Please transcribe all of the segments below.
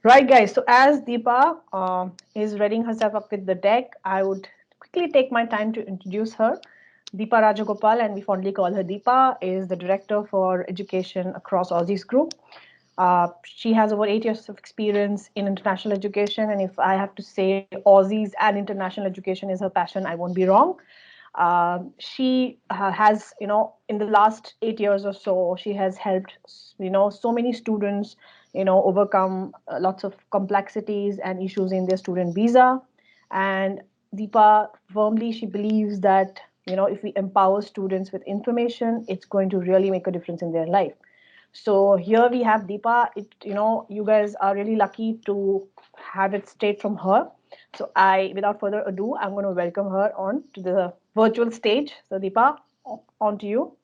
Right, guys. So as Deepa is readying herself up with the deck, I would quickly take my time to introduce her. Deepa Rajagopal, and we fondly call her Deepa, is the director for education across Aussizz Group. She has over 8 years of experience in international education, and if I have to say Aussie's and international education is her passion, I won't be wrong. She has, in the last 8 years or so, she has helped, so many students, overcome lots of complexities and issues in their student visa. And Deepa firmly, she believes that, if we empower students with information, it's going to really make a difference in their life. So here we have Deepa. You guys are really lucky to have it straight from her. So without further ado, I'm going to welcome her on to the virtual stage. So Deepa, on to you.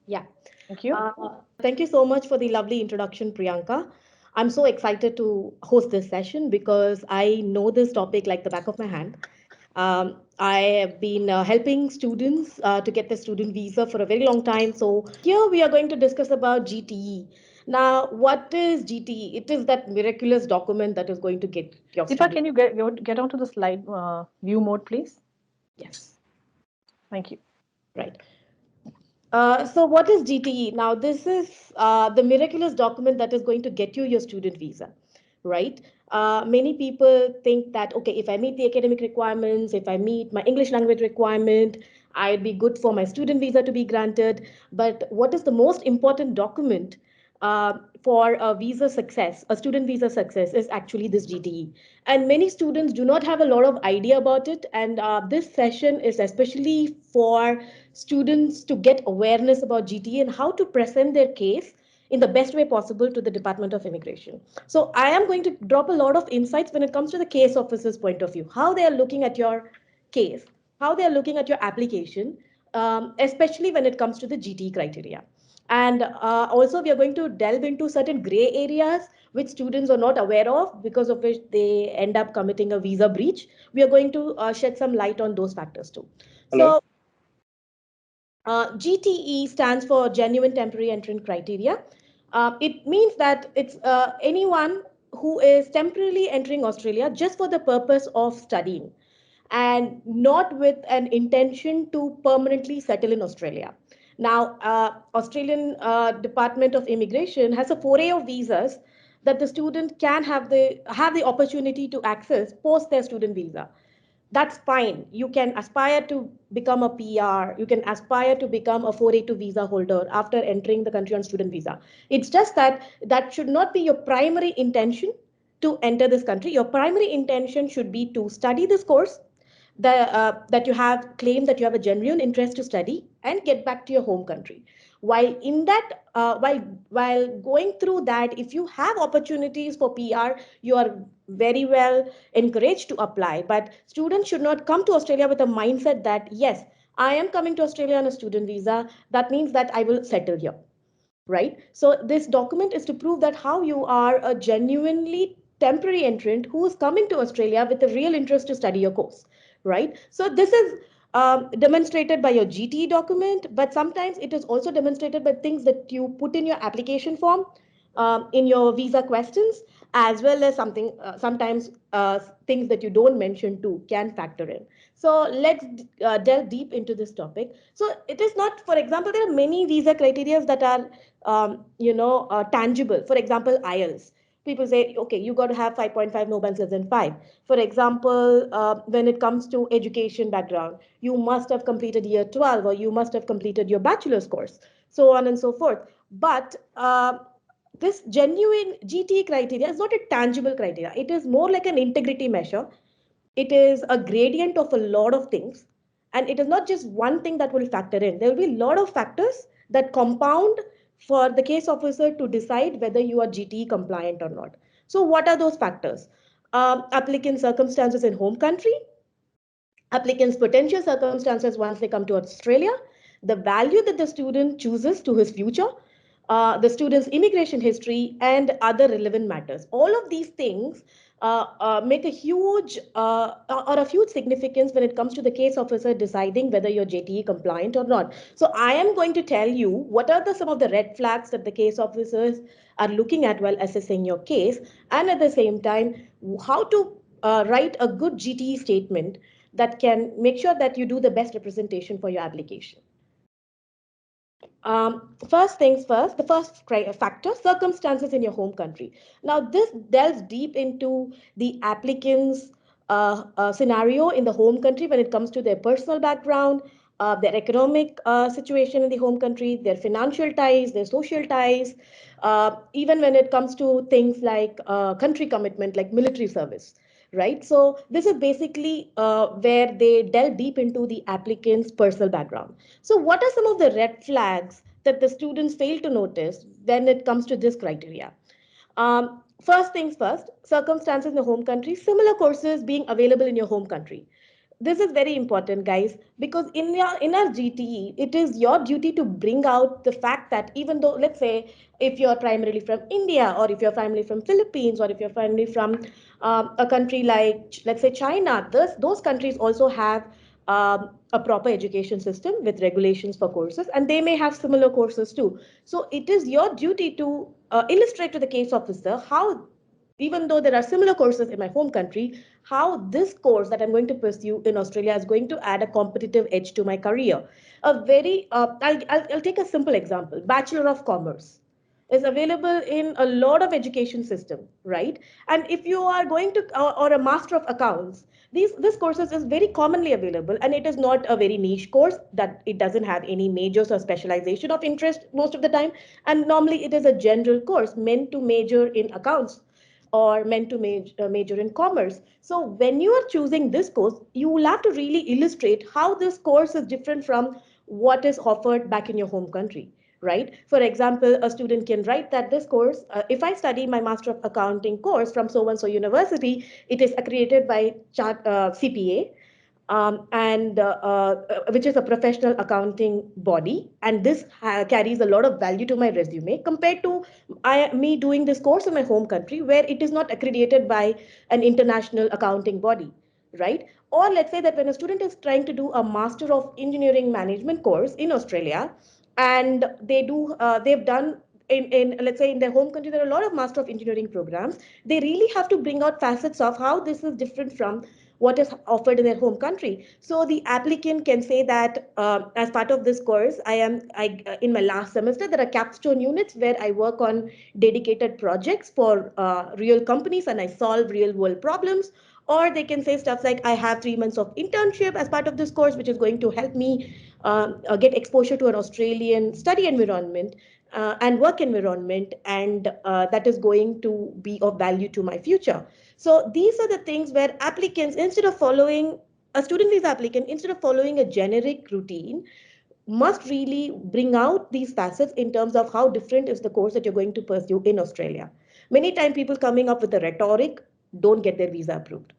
Yeah. Thank you. Thank you so much for the lovely introduction, Priyanka. I'm so excited to host this session because I know this topic like the back of my hand. I have been helping students to get the student visa for a very long time. So here we are going to discuss about GTE. Now, what is GTE? It is that miraculous document that is going to get your Deepa, student. can you get onto the slide view mode, please? Yes. Thank you. Right. So what is GTE? Now, this is the miraculous document that is going to get you your student visa, right? Many people think that, okay, if I meet the academic requirements, if I meet my English language requirement, I'd be good for my student visa to be granted. But what is the most important document for a visa success, a student visa success, is actually this GTE. And many students do not have a lot of idea about it. And this session is especially for students to get awareness about GTE and how to present their case in the best way possible to the Department of Immigration. So I am going to drop a lot of insights when it comes to the case officer's point of view, how they are looking at your case, how they are looking at your application, especially when it comes to the GTE criteria. And also, we are going to delve into certain gray areas which students are not aware of, because of which they end up committing a visa breach. We are going to shed some light on those factors too. Hello. So, GTE stands for Genuine Temporary Entrant Criteria. It means that it's anyone who is temporarily entering Australia just for the purpose of studying and not with an intention to permanently settle in Australia. Now, Australian Department of Immigration has a foray of visas that the student can have the opportunity to access post their student visa. That's fine. You can aspire to become a PR. You can aspire to become a 482 visa holder after entering the country on student visa. It's just that that should not be your primary intention to enter this country. Your primary intention should be to study this course, that you have claimed that you have a genuine interest to study and get back to your home country. While in that, while going through that, if you have opportunities for PR, you are very well encouraged to apply. But students should not come to Australia with a mindset that yes, I am coming to Australia on a student visa. That means that I will settle here, right? So this document is to prove that how you are a genuinely temporary entrant who is coming to Australia with a real interest to study your course, right? So this is demonstrated by your GTE document, but sometimes it is also demonstrated by things that you put in your application form, in your visa questions, as well as sometimes things that you don't mention too can factor in. So let's delve deep into this topic. So it is not, for example, there are many visa criteria that are tangible. For example, IELTS. People say, okay, you got to have 5.5, no less than 5. For example, when it comes to education background, you must have completed year 12 or you must have completed your bachelor's course, so on and so forth. But this genuine GT criteria is not a tangible criteria. It is more like an integrity measure. It is a gradient of a lot of things. And it is not just one thing that will factor in. There will be a lot of factors that compound for the case officer to decide whether you are GTE compliant or not. So what are those factors? Applicant circumstances in home country, applicant's potential circumstances once they come to Australia, the value that the student chooses to his future, the student's immigration history, and other relevant matters. All of these things make a huge or a huge significance when it comes to the case officer deciding whether you're GTE compliant or not. So I am going to tell you what are some of the red flags that the case officers are looking at while assessing your case, and at the same time, how to write a good GTE statement that can make sure that you do the best representation for your application. First things first, the first factor, circumstances in your home country. Now, this delves deep into the applicant's scenario in the home country when it comes to their personal background, their economic situation in the home country, their financial ties, their social ties, even when it comes to things like country commitment, like military service, right? So this is basically where they delve deep into the applicant's personal background. So what are some of the red flags that the students fail to notice when it comes to this criteria? First things first, circumstances in the home country, similar courses being available in your home country. This is very important, guys, because in our GTE, it is your duty to bring out the fact that even though, let's say, if you're primarily from India, or if you're primarily from Philippines, or if you're primarily from a country like, let's say, China, those countries also have a proper education system with regulations for courses, and they may have similar courses too. So it is your duty to illustrate to the case officer how, even though there are similar courses in my home country, how this course that I'm going to pursue in Australia is going to add a competitive edge to my career. I'll take a simple example. Bachelor of Commerce is available in a lot of education system, right? And if you are going to, or a Master of Accounts, this courses is very commonly available, and it is not a very niche course, that it doesn't have any majors or specialization of interest most of the time. And normally it is a general course meant to major in accounts, or meant to major in commerce. So when you are choosing this course, you will have to really illustrate how this course is different from what is offered back in your home country, right? For example, a student can write that this course, if I study my Master of Accounting course from so and so university, it is accredited by CPA, and which is a professional accounting body, and this carries a lot of value to my resume compared to me doing this course in my home country where it is not accredited by an international accounting body, right? Or let's say that when a student is trying to do a Master of Engineering Management course in Australia, and they've done in let's say in their home country, there are a lot of Master of Engineering programs. They really have to bring out facets of how this is different from what is offered in their home country. So the applicant can say that as part of this course, in my last semester, there are capstone units where I work on dedicated projects for real companies and I solve real world problems. Or they can say stuff like, I have 3 months of internship as part of this course, which is going to help me get exposure to an Australian study environment and work environment, and that is going to be of value to my future. So these are the things where applicants, instead of following a student visa applicant, instead of following a generic routine, must really bring out these facets in terms of how different is the course that you're going to pursue in Australia. Many times people coming up with the rhetoric don't get their visa approved.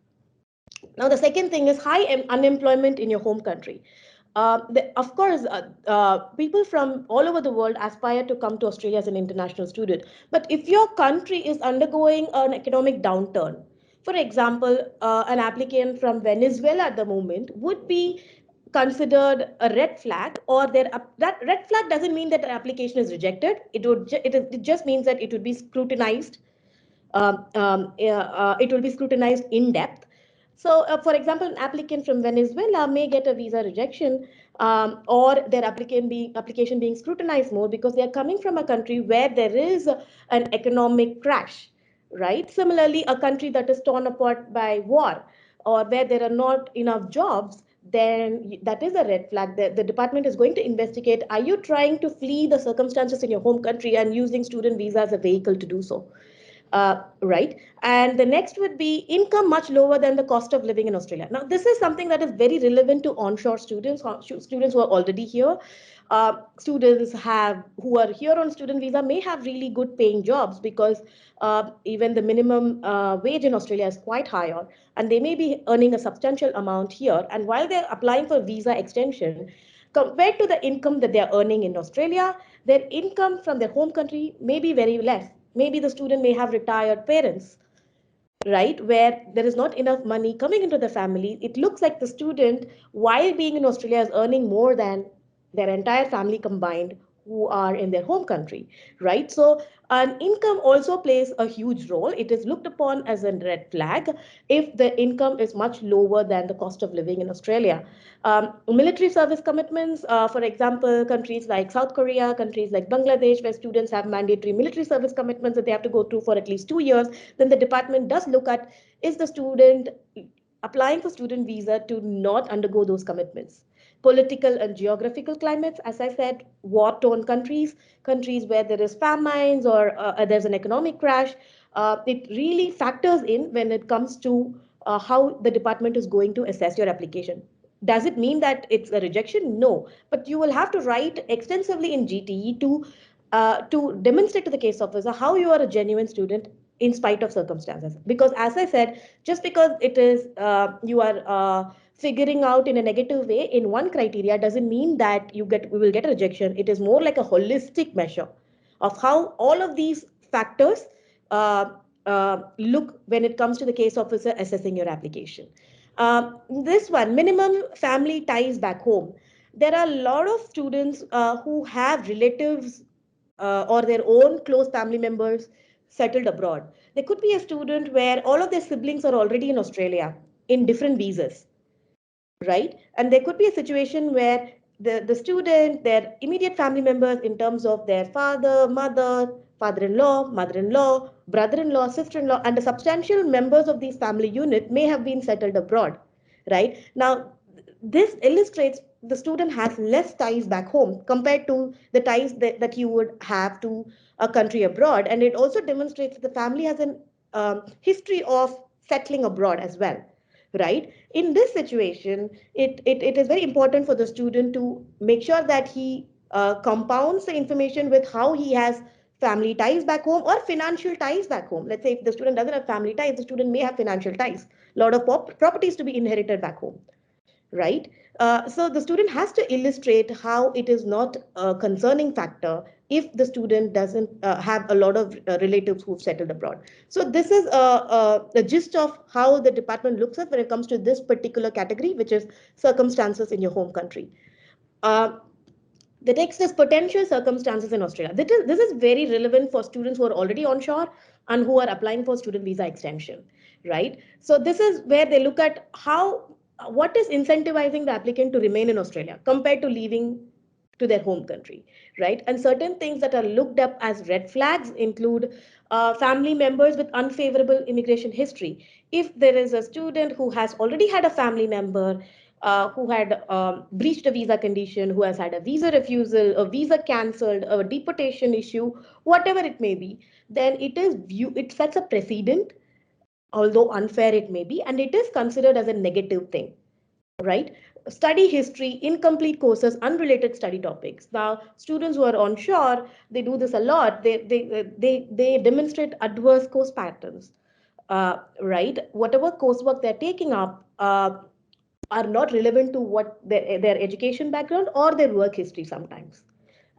Now, the second thing is high unemployment in your home country. Of course, people from all over the world aspire to come to Australia as an international student. But if your country is undergoing an economic downturn, for example, an applicant from Venezuela at the moment would be considered a red flag, or that red flag doesn't mean that the application is rejected. It just means that it would be scrutinized. It will be scrutinized in depth. So, for example, an applicant from Venezuela may get a visa rejection, or their application being scrutinized more because they are coming from a country where there is an economic crash, right? Similarly, a country that is torn apart by war, or where there are not enough jobs, then that is a red flag. The department is going to investigate, are you trying to flee the circumstances in your home country and using student visa as a vehicle to do so? Right. And the next would be income much lower than the cost of living in Australia. Now, this is something that is very relevant to onshore students, students who are already here. Students who are here on student visa may have really good paying jobs because even the minimum wage in Australia is quite higher, and they may be earning a substantial amount here. And while they're applying for visa extension, Compared to the income that they are earning in Australia, their income from their home country may be very less. Maybe the student may have retired parents, right, where there is not enough money coming into the family. It looks like the student, while being in Australia, is earning more than their entire family combined who are in their home country, right? So an income also plays a huge role. It is looked upon as a red flag if the income is much lower than the cost of living in Australia. Military service commitments, for example, countries like South Korea, countries like Bangladesh, where students have mandatory military service commitments that they have to go through for at least 2 years, then the department does look at, is the student applying for student visa to not undergo those commitments. Political and geographical climates, as I said, war-torn countries, countries where there is famines or there's an economic crash, it really factors in when it comes to how the department is going to assess your application. Does it mean that it's a rejection? No, but you will have to write extensively in GTE to demonstrate to the case officer how you are a genuine student in spite of circumstances. Because as I said, just because it is you are figuring out in a negative way in one criteria doesn't mean that we will get a rejection. It is more like a holistic measure of how all of these factors uh, look when it comes to the case officer assessing your application. This one, minimum family ties back home. There are a lot of students who have relatives or their own close family members settled abroad. There could be a student where all of their siblings are already in Australia in different visas, right? And there could be a situation where the student, their immediate family members in terms of their father, mother, father-in-law, mother-in-law, brother-in-law, sister-in-law, and the substantial members of these family unit may have been settled abroad, right? Now, this illustrates the student has less ties back home compared to the ties that you would have to a country abroad. And it also demonstrates that the family has an history of settling abroad as well, right? In this situation, it is very important for the student to make sure that he compounds the information with how he has family ties back home or financial ties back home. Let's say if the student doesn't have family ties, the student may have financial ties, a lot of properties to be inherited back home, right? So the student has to illustrate how it is not a concerning factor if the student doesn't have a lot of relatives who've settled abroad. So this is the gist of how the department looks at when it comes to this particular category, which is circumstances in your home country. Uh, the next is potential circumstances in Australia. This is very relevant for students who are already onshore and who are applying for student visa extension, right? So this is where they look at what is incentivizing the applicant to remain in Australia compared to leaving to their home country, right? And certain things that are looked up as red flags include family members with unfavorable immigration history. If there is a student who has already had a family member who had breached a visa condition, who has had a visa refusal, a visa cancelled, a deportation issue, whatever it may be, then it sets a precedent, although unfair it may be, and it is considered as a negative thing, right? Study history, incomplete courses, unrelated study topics. Now, students who are onshore, they do this a lot. They demonstrate adverse course patterns, right? Whatever coursework they're taking up are not relevant to what their education background or their work history sometimes.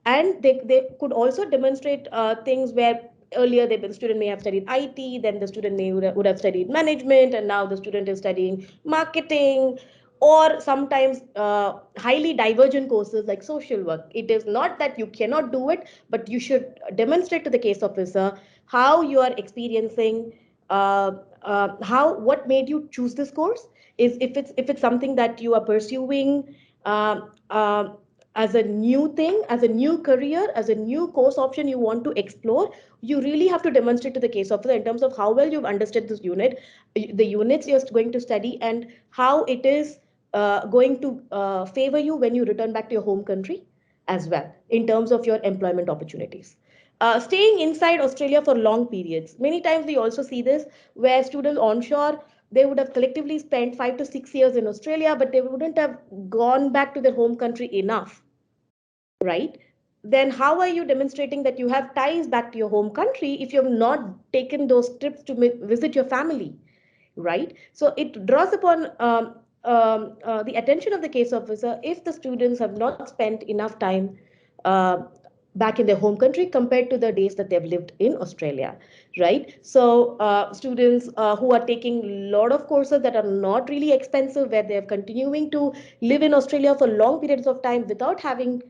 And they could also demonstrate things where earlier the student may have studied IT, then the student would have studied management, and now the student is studying marketing, or sometimes highly divergent courses like social work. It is not that you cannot do it, but you should demonstrate to the case officer how you are experiencing, how what made you choose this course, is if it's something that you are pursuing um, um, as a new thing, as a new career, as a new course option you want to explore. You really have to demonstrate to the case officer in terms of how well you've understood this unit, the units you're going to study, and how it is going to favor you when you return back to your home country as well in terms of your employment opportunities. Staying inside Australia for long periods. Many times we also see this where students onshore, they would have collectively spent 5 to 6 years in Australia, but they wouldn't have gone back to their home country enough, right? Then how are you demonstrating that you have ties back to your home country if you have not taken those trips to visit your family, right? So it draws upon the attention of the case officer if the students have not spent enough time uh, back in their home country compared to the days that they've lived in Australia, right? So students who are taking a lot of courses that are not really expensive, where they're continuing to live in Australia for long periods of time without having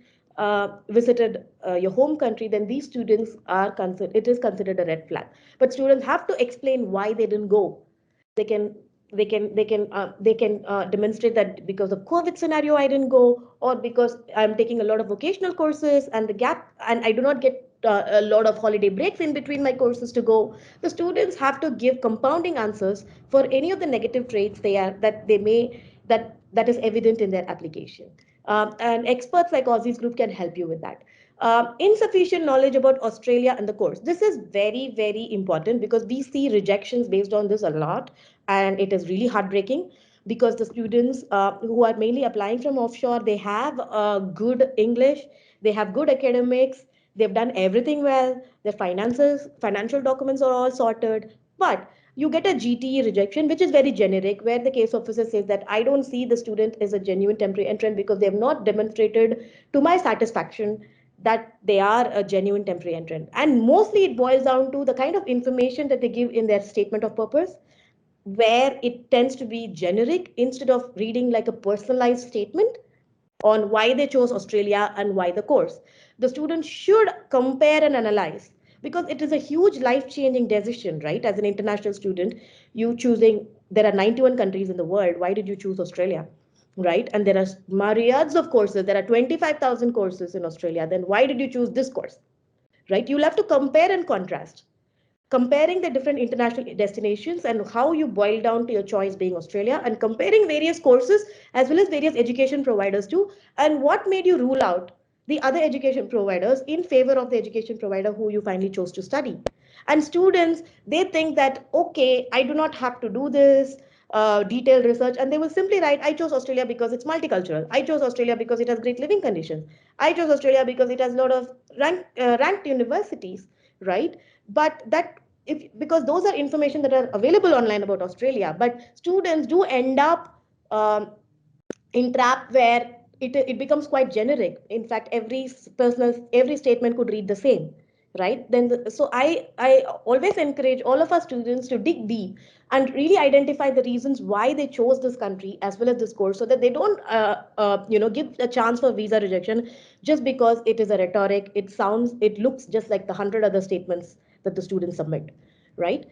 visited your home country, then these students are considered, it is considered a red flag. But students have to explain why they didn't go. They can demonstrate that because of COVID scenario I didn't go, or because I'm taking a lot of vocational courses and the gap, and I do not get a lot of holiday breaks in between my courses to go. The students have to give compounding answers for any of the negative traits that is evident in their application. And experts like Aussizz Group can help you with that. Insufficient knowledge about Australia and the course. This is very, very important because we see rejections based on this a lot, and it is really heartbreaking because the students who are mainly applying from offshore, they have good English, they have good academics, they've done everything well, their financial documents are all sorted, but you get a GTE rejection, which is very generic, where the case officer says that I don't see the student is a genuine temporary entrant because they have not demonstrated to my satisfaction that they are a genuine temporary entrant. And mostly it boils down to the kind of information that they give in their statement of purpose, where it tends to be generic instead of reading like a personalized statement on why they chose Australia and why the course. The student should compare and analyze because it is a huge life changing decision, right? As an international student, you choosing, there are 91 countries in the world. Why did you choose Australia? Right? And there are myriads of courses. There are 25,000 courses in Australia. Then why did you choose this course? Right? You'll have to compare and contrast, comparing the different international destinations and how you boil down to your choice being Australia, and comparing various courses as well as various education providers too, and what made you rule out the other education providers in favor of the education provider who you finally chose to study. And students, they think that, okay, I do not have to do this detailed research, and they will simply write, I chose Australia because it's multicultural. I chose Australia because it has great living conditions. I chose Australia because it has a lot of ranked universities, right? But that, if because those are information that are available online about Australia, but students do end up in trap where it becomes quite generic. In fact, every statement could read the same, right? So I always encourage all of our students to dig deep and really identify the reasons why they chose this country as well as this course, so that they don't give a chance for visa rejection just because it is a rhetoric, it looks just like the 100 other statements that the students submit, right?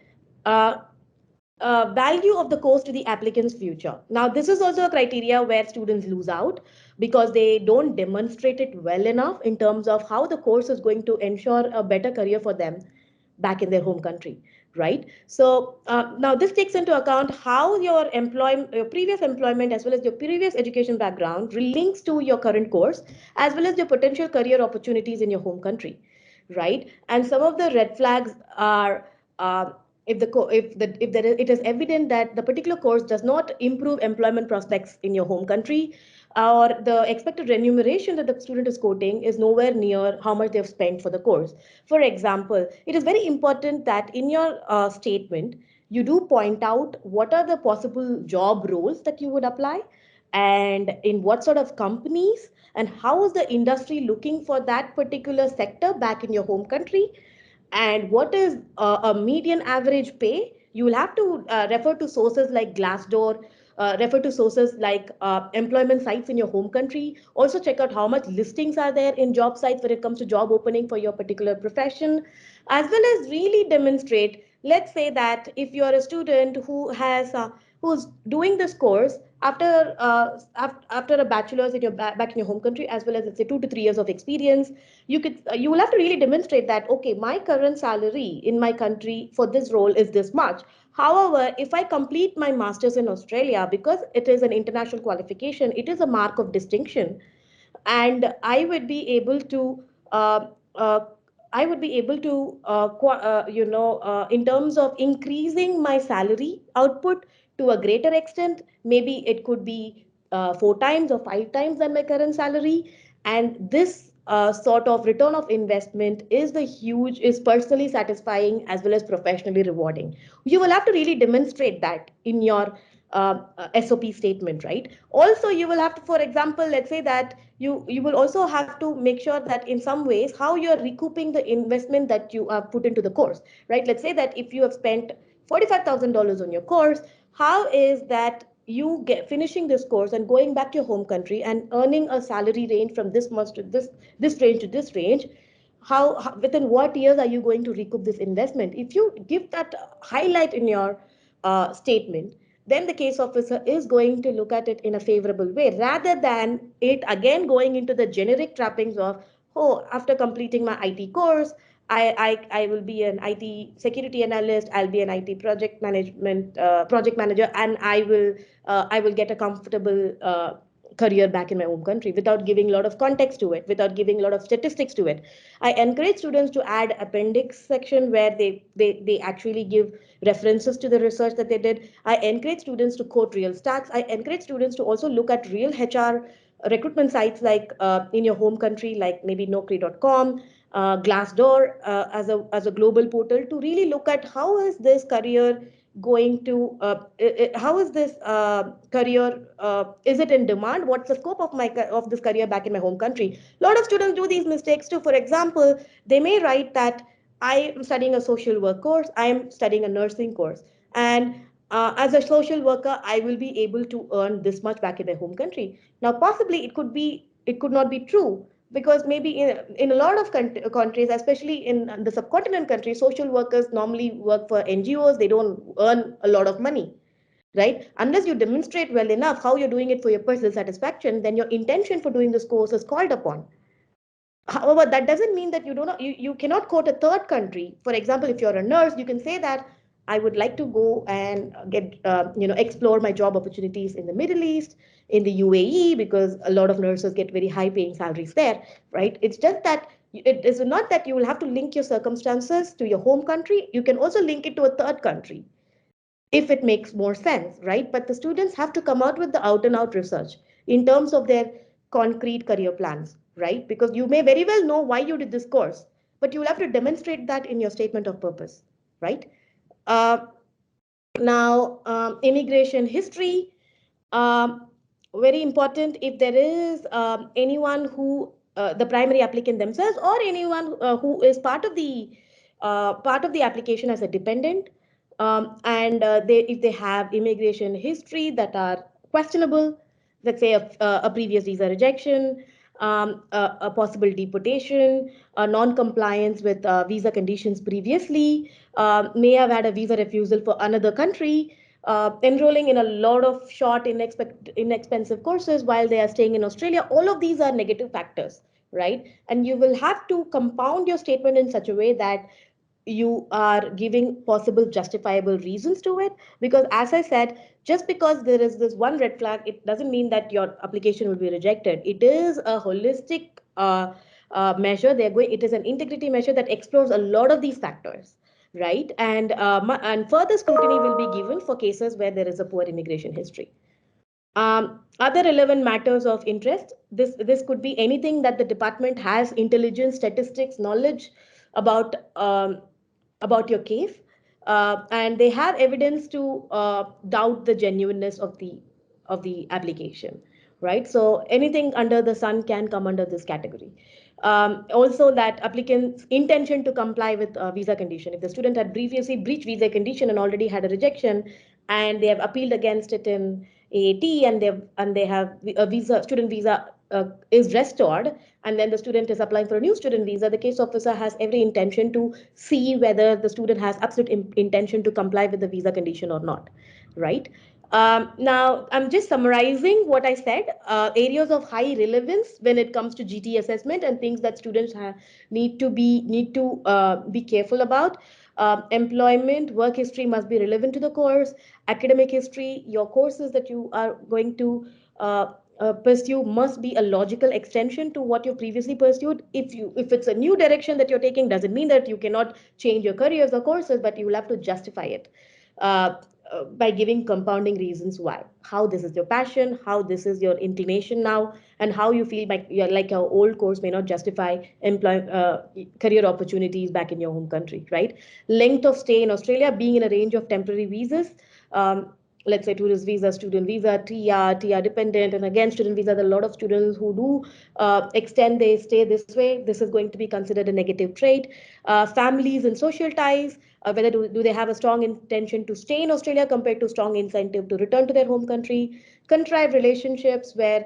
uh, Value of the course to the applicant's future. Now, this is also a criteria where students lose out because they don't demonstrate it well enough in terms of how the course is going to ensure a better career for them back in their home country, right? So now this takes into account how your previous employment as well as your previous education background links to your current course as well as your potential career opportunities in your home country, right? And some of the red flags are if it is evident that the particular course does not improve employment prospects in your home country, or the expected remuneration that the student is quoting is nowhere near how much they've spent for the course. For example, it is very important that in your statement you do point out what are the possible job roles that you would apply, and in what sort of companies, and how is the industry looking for that particular sector back in your home country, and what is a median average pay. You will have to refer to sources like Glassdoor, refer to sources like employment sites in your home country. Also check out how much listings are there in job sites when it comes to job opening for your particular profession, as well as really demonstrate. Let's say that if you are a student who's doing this course after a bachelor's in back in your home country, as well as let's say 2 to 3 years of experience, you will have to really demonstrate that, okay, my current salary in my country for this role is this much. However, if I complete my master's in Australia, because it is an international qualification, it is a mark of distinction, and I would be able to uh, uh, in terms of increasing my salary output to a greater extent. Maybe it could be 4 times or 5 times than my current salary, and this sort of return of investment is personally satisfying as well as professionally rewarding. You will have to really demonstrate that in your SOP statement, right? Also, you will have to, for example, let's say that you will also have to make sure that in some ways how you're recouping the investment that you have put into the course, right? Let's say that if you have spent $45,000 on your course, how is that you get finishing this course and going back to your home country and earning a salary range from this much to this range to this range? How within what years are you going to recoup this investment? If you give that highlight in your statement, then the case officer is going to look at it in a favorable way rather than it again going into the generic trappings of, oh, after completing my IT course, I will be an IT security analyst, I'll be an IT project manager, and I will get a comfortable career back in my home country without giving a lot of context to it, without giving a lot of statistics to it. I encourage students to add appendix section where they actually give references to the research that they did. I encourage students to quote real stats. I encourage students to also look at real HR recruitment sites like in your home country, like maybe Naukri.com, Glassdoor as a global portal, to really look at how is this career going to how is this career is it in demand, what's the scope of my of this career back in my home country. A lot of students do these mistakes too. For example, they may write that I am studying a social work course, I am studying a nursing course, and as a social worker I will be able to earn this much back in my home country. Now possibly it could not be true, because maybe in a lot of countries, especially in the subcontinent countries, social workers normally work for NGOs. They don't earn a lot of money, right? Unless you demonstrate well enough how you're doing it for your personal satisfaction, then your intention for doing this course is called upon. However, that doesn't mean that you cannot quote a third country. For example, if you're a nurse, you can say that I would like to go and get explore my job opportunities in the Middle East, in the UAE, because a lot of nurses get very high paying salaries there, right? It's just that it is not that you will have to link your circumstances to your home country. You can also link it to a third country if it makes more sense, right? But the students have to come out with the out and out research in terms of their concrete career plans, right? Because you may very well know why you did this course, but you will have to demonstrate that in your statement of purpose, right? Uh, Immigration history, um, very important. If there is anyone who, the primary applicant themselves, or anyone who is part of the application as a dependent, and if they have immigration history that are questionable, let's say a previous visa rejection, a possible deportation, a non-compliance with visa conditions previously, may have had a visa refusal for another country, enrolling in a lot of short, inexpensive courses while they are staying in Australia. All of these are negative factors, right? And you will have to compound your statement in such a way that you are giving possible justifiable reasons to it. Because as I said, just because there is this one red flag, it doesn't mean that your application will be rejected. It is a holistic measure. It is an integrity measure that explores a lot of these factors, right? And further scrutiny will be given for cases where there is a poor immigration history. Other relevant matters of interest. This could be anything that the department has intelligence, statistics, knowledge about about your case, and they have evidence to doubt the genuineness of the application, right? So anything under the sun can come under this category. Also, that applicant's intention to comply with visa condition. If the student had previously breached visa condition and already had a rejection, and they have appealed against it in AAT, and they have a student visa is restored, and then the student is applying for a new student visa, the case officer has every intention to see whether the student has absolute intention to comply with the visa condition or not, right? Now, I'm just summarizing what I said. Areas of high relevance when it comes to GTE assessment and things that students need to be careful about. Employment, work history must be relevant to the course. Academic history, your courses that you are going to pursue must be a logical extension to what you previously pursued. If it's a new direction that you're taking, doesn't mean that you cannot change your careers or courses, but you will have to justify it by giving compounding reasons why, how this is your passion, how this is your inclination now, and how you feel like your old course may not justify career opportunities back in your home country, right? Length of stay in Australia, being in a range of temporary visas. let's say tourist visa, student visa, TR dependent, and again student visa. There are a lot of students who do extend their stay this way. This is going to be considered a negative trait. Families and social ties. Whether do they have a strong intention to stay in Australia compared to strong incentive to return to their home country. Contrived relationships where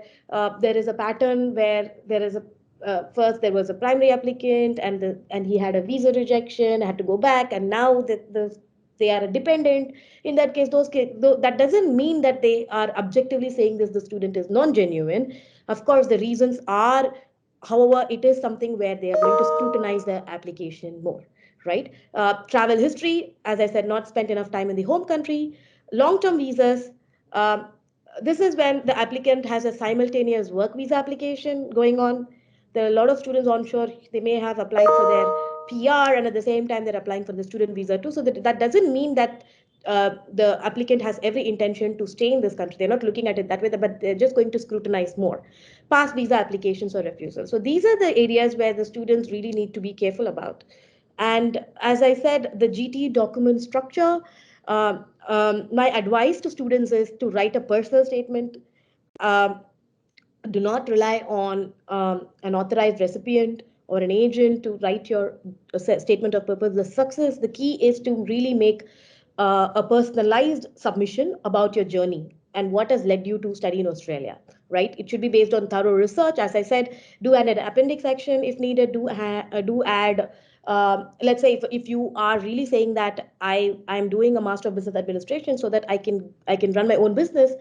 there is a pattern where there is a first there was a primary applicant and he had a visa rejection, had to go back, and now they are a dependent. In that case, that doesn't mean that they are objectively saying this the student is non-genuine. Of course, the reasons are, however, it is something where they are going to scrutinize the application more, right? Travel history, as I said, not spent enough time in the home country. Long-term visas. Um, this is when the applicant has a simultaneous work visa application going on. There are a lot of students onshore. They may have applied for their PR and at the same time they're applying for the student visa too. So that doesn't mean that the applicant has every intention to stay in this country. They're not looking at it that way, but they're just going to scrutinize more past visa applications or refusals. So these are the areas where the students really need to be careful about. And as I said, the GTE document structure, my advice to students is to write a personal statement. Um, do not rely on an authorized recipient or an agent to write your statement of purpose. The key is to really make a personalized submission about your journey and what has led you to study in Australia, right? It should be based on thorough research. As I said, do add an appendix section if needed. Do add. Let's say if you are really saying that I'm doing a Master of Business Administration so that I can run my own business,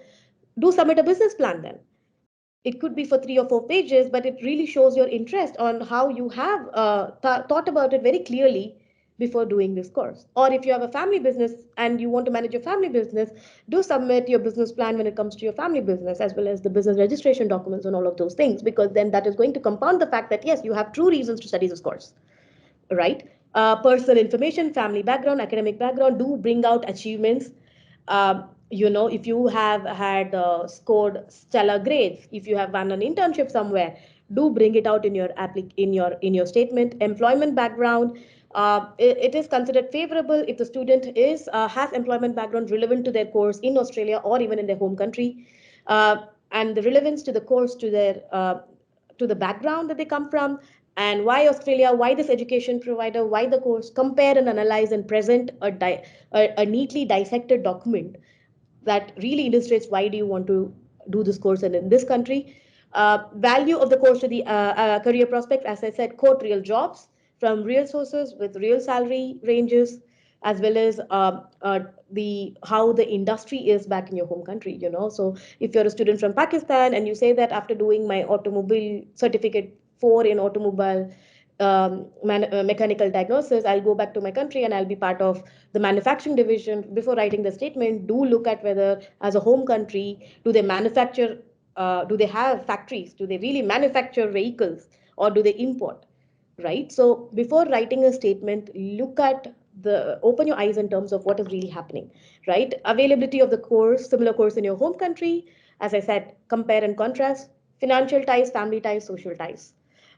do submit a business plan then. It could be for 3 or 4 pages, but it really shows your interest on how you have thought about it very clearly before doing this course. Or if you have a family business and you want to manage your family business, do submit your business plan when it comes to your family business, as well as the business registration documents and all of those things, because then that is going to compound the fact that yes, you have true reasons to study this course, right? Personal information, family background, academic background, do bring out achievements. If you have had scored stellar grades, if you have done an internship somewhere, do bring it out in your in your statement. Employment background, it is considered favorable if the student is has employment background relevant to their course in Australia or even in their home country, uh, and the relevance to the course to the background that they come from, and why Australia, why this education provider, why the course. Compare and analyze and present a neatly dissected document that really illustrates why do you want to do this course and in this country. Value of the course to the career prospects, as I said, quote real jobs from real sources with real salary ranges, as well as the how the industry is back in your home country. So if you're a student from Pakistan and you say that after doing my automobile certificate 4 in automobile mechanical diagnosis, I'll go back to my country and I'll be part of the manufacturing division. Before writing the statement, do look at whether, as a home country, do they manufacture, do they have factories? Do they really manufacture vehicles or do they import? Right? So before writing a statement, open your eyes in terms of what is really happening, right? Availability of the course, similar course in your home country. As I said, compare and contrast. Financial ties, family ties, social ties.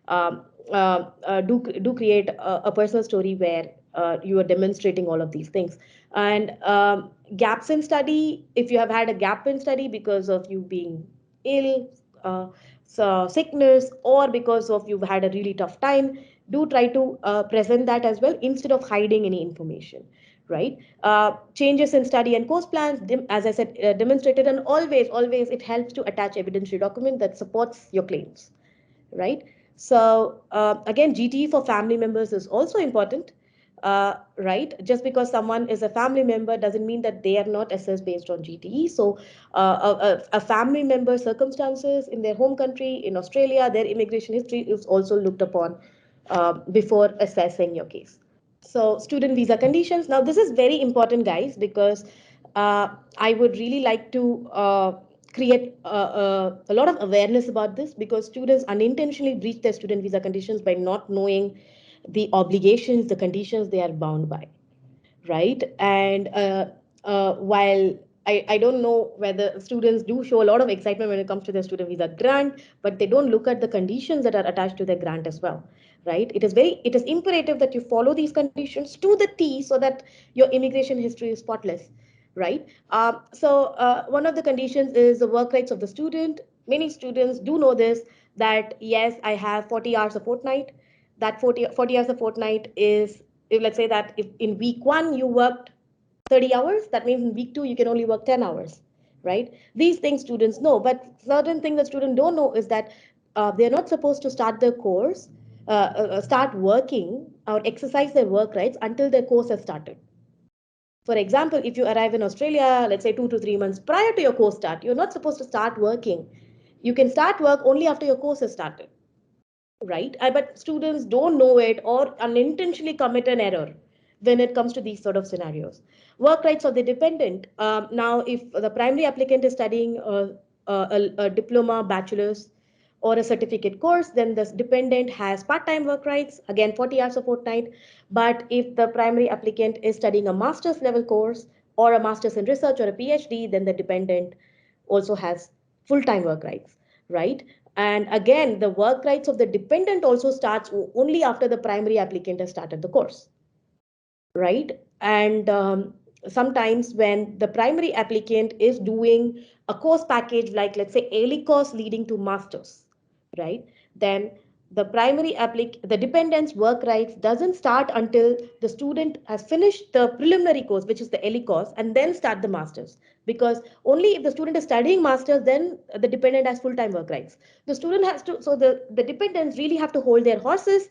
Do create a personal story where you are demonstrating all of these things. And gaps in study, if you have had a gap in study because of you being ill, so sickness, or because of you've had a really tough time, do try to present that as well instead of hiding any information, right? Changes in study and course plans, as I said, demonstrated, and always it helps to attach evidentiary document that supports your claims, right? So again, GTE for family members is also important, right? Just because someone is a family member doesn't mean that they are not assessed based on GTE. So a family member circumstances in their home country, in Australia, their immigration history is also looked upon before assessing your case. So student visa conditions. Now this is very important, guys, because I would really like to create a lot of awareness about this, because students unintentionally breach their student visa conditions by not knowing the obligations, the conditions they are bound by, right? And while I don't know whether students do show a lot of excitement when it comes to their student visa grant, but they don't look at the conditions that are attached to their grant as well, right? It is imperative that you follow these conditions to the T so that your immigration history is spotless. right? One of the conditions is the work rights of the student. Many students do know this, that yes, I have 40 hours a fortnight. That 40 hours a fortnight is, if let's say that if in week 1 you worked 30 hours, that means in week 2 you can only work 10 hours, right? These things students know, but certain things that students don't know is that they're not supposed to start their course, start working or exercise their work rights until their course has started. For example, if you arrive in Australia, let's say 2 to 3 months prior to your course start, you're not supposed to start working. You can start work only after your course has started, right? But students don't know it or unintentionally commit an error when it comes to these sort of scenarios. Work rights of the dependent. Now, if the primary applicant is studying a diploma, bachelor's, or a certificate course, then the dependent has part-time work rights, again 40 hours a fortnight. But if the primary applicant is studying a master's level course or a master's in research or a PhD, then the dependent also has full-time work rights, right? And again, the work rights of the dependent also starts only after the primary applicant has started the course, right? And sometimes when the primary applicant is doing a course package, like let's say early course leading to masters, right? Then the dependent's work rights doesn't start until the student has finished the preliminary course, which is the early course, and then start the masters. Because only if the student is studying masters, then the dependent has full-time work rights. The student has to, so the dependents really have to hold their horses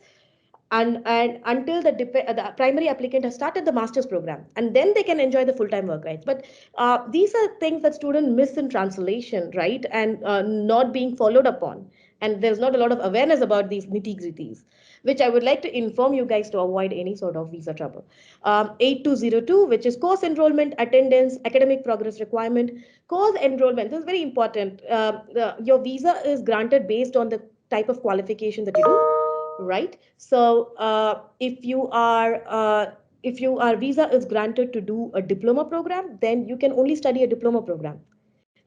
and until the primary applicant has started the master's program, and then they can enjoy the full-time work rights. But these are things that students miss in translation, right? And not being followed upon, and there's not a lot of awareness about these nitty-gritties, which I would like to inform you guys to avoid any sort of visa trouble. 8202, which is course enrollment, attendance, academic progress requirement. Course enrollment, this is very important. Your visa is granted based on the type of qualification that you do, right? So if your visa is granted to do a diploma program, then you can only study a diploma program.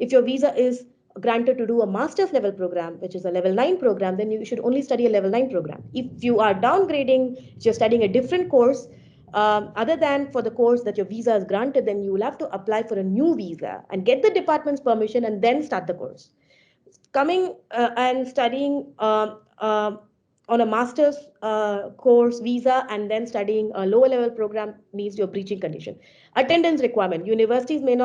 If your visa is granted to do a master's level program, which is a level 9 program, then you should only study a level 9 program. If you are downgrading, if you're studying a different course, other than for the course that your visa is granted, then you will have to apply for a new visa and get the department's permission and then start the course. Coming and studying on a master's course visa and then studying a lower level program needs your breaching condition. Attendance requirement. Universities may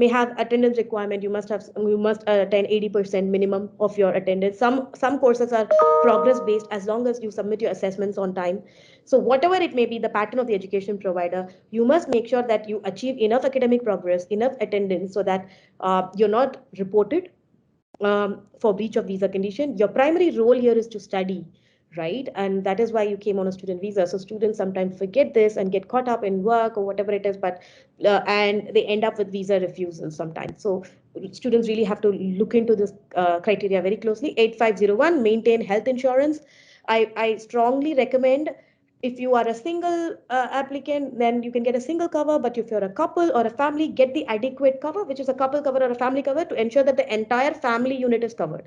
have attendance requirement. You must attend 80% minimum of your attendance. Some courses are progress based as long as you submit your assessments on time. So whatever it may be, the pattern of the education provider, you must make sure that you achieve enough academic progress, enough attendance, so that you're not reported for breach of visa condition. Your primary role here is to study, right? And that is why you came on a student visa. So students sometimes forget this and get caught up in work or whatever it is, but and they end up with visa refusal sometimes. So students really have to look into this criteria very closely. 8501, maintain health insurance. I strongly recommend, if you are a single applicant, then you can get a single cover. But if you're a couple or a family, get the adequate cover, which is a couple cover or a family cover, to ensure that the entire family unit is covered.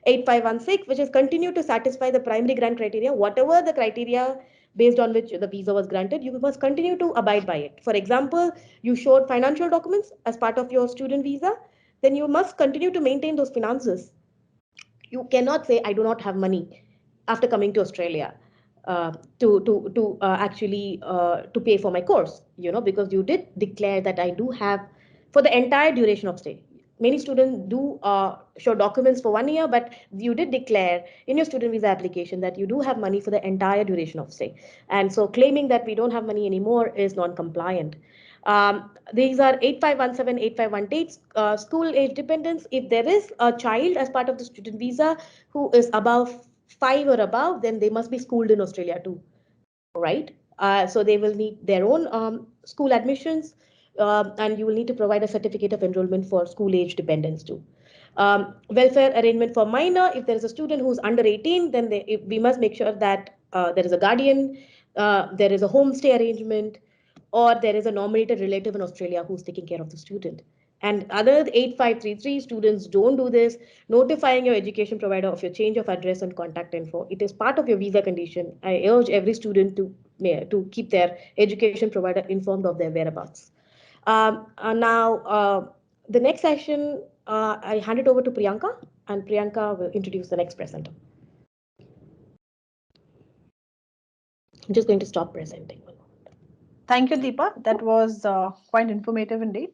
8516, which is continue to satisfy the primary grant criteria, whatever the criteria based on which the visa was granted, you must continue to abide by it. For example, you showed financial documents as part of your student visa, then you must continue to maintain those finances. You cannot say, I do not have money after coming to Australia to actually to pay for my course, because you did declare that I do have for the entire duration of stay. Many students do show documents for 1 year, but you did declare in your student visa application that you do have money for the entire duration of stay. And so claiming that we don't have money anymore is non-compliant. These are 8517, 8518, school age dependence. If there is a child as part of the student visa who is above 5 or above, then they must be schooled in Australia too, right? So they will need their own school admissions, and you will need to provide a certificate of enrollment for school age dependents too. Welfare arrangement for minor. If there is a student who's under 18, then we must make sure that there is a guardian, there is a homestay arrangement, or there is a nominated relative in Australia who's taking care of the student. And other 8533 students don't do this, notifying your education provider of your change of address and contact info. It is part of your visa condition. I urge every student to keep their education provider informed of their whereabouts. The next session, I hand it over to Priyanka, and Priyanka will introduce the next presenter. I'm just going to stop presenting. Thank you, Deepa. That was quite informative indeed.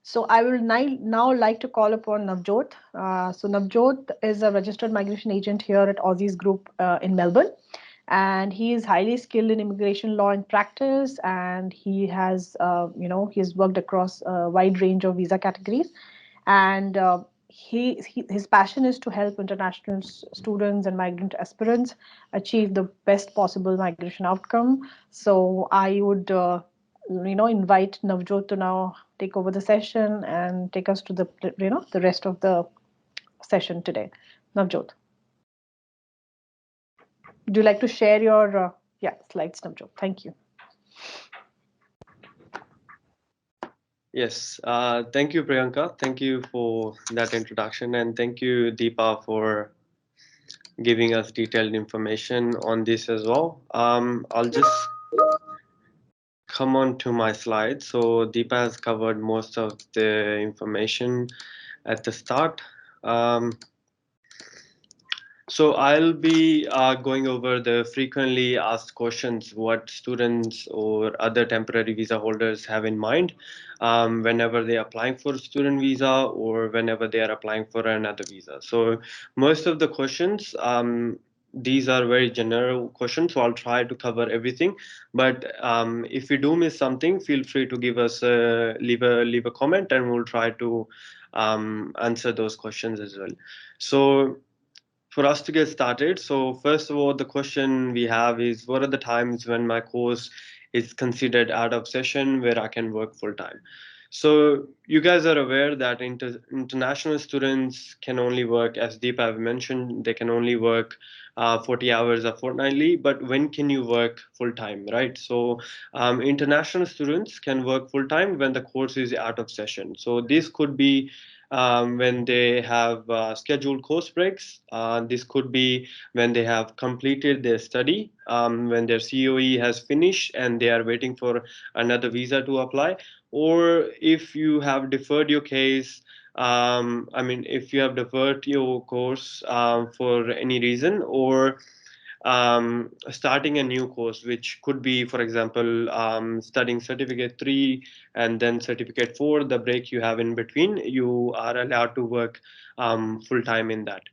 So I will now like to call upon Navjot. So Navjot is a registered migration agent here at Aussizz Group in Melbourne, and he is highly skilled in immigration law and practice, and he has he's worked across a wide range of visa categories, and his passion is to help international students and migrant aspirants achieve the best possible migration outcome. So I would invite Navjot to now take over the session and take us to the rest of the session today. Navjot, would you like to share your slides, Navjot? Thank you. Yes, thank you, Priyanka. Thank you for that introduction, and thank you, Deepa, for giving us detailed information on this as well. I'll just come on to my slide. So Deepa has covered most of the information at the start. So I'll be going over the frequently asked questions what students or other temporary visa holders have in mind whenever they're applying for a student visa or whenever they are applying for another visa. So most of the questions, these are very general questions, so I'll try to cover everything. But if we do miss something, feel free to give us leave a comment, and we'll try to answer those questions as well. So for us to get started, so first of all, the question we have is what are the times when my course is considered out of session where I can work full time? So you guys are aware that international students can only work, as Deepa have mentioned, they can only work 40 hours a fortnightly, but when can you work full time, right? So international students can work full time when the course is out of session. So this could be when they have scheduled course breaks. This could be when they have completed their study, when their COE has finished and they are waiting for another visa to apply, or if you have deferred your case. If you have deferred your course for any reason, or starting a new course, which could be, for example, studying certificate 3 and then certificate 4, the break you have in between, you are allowed to work full time in that.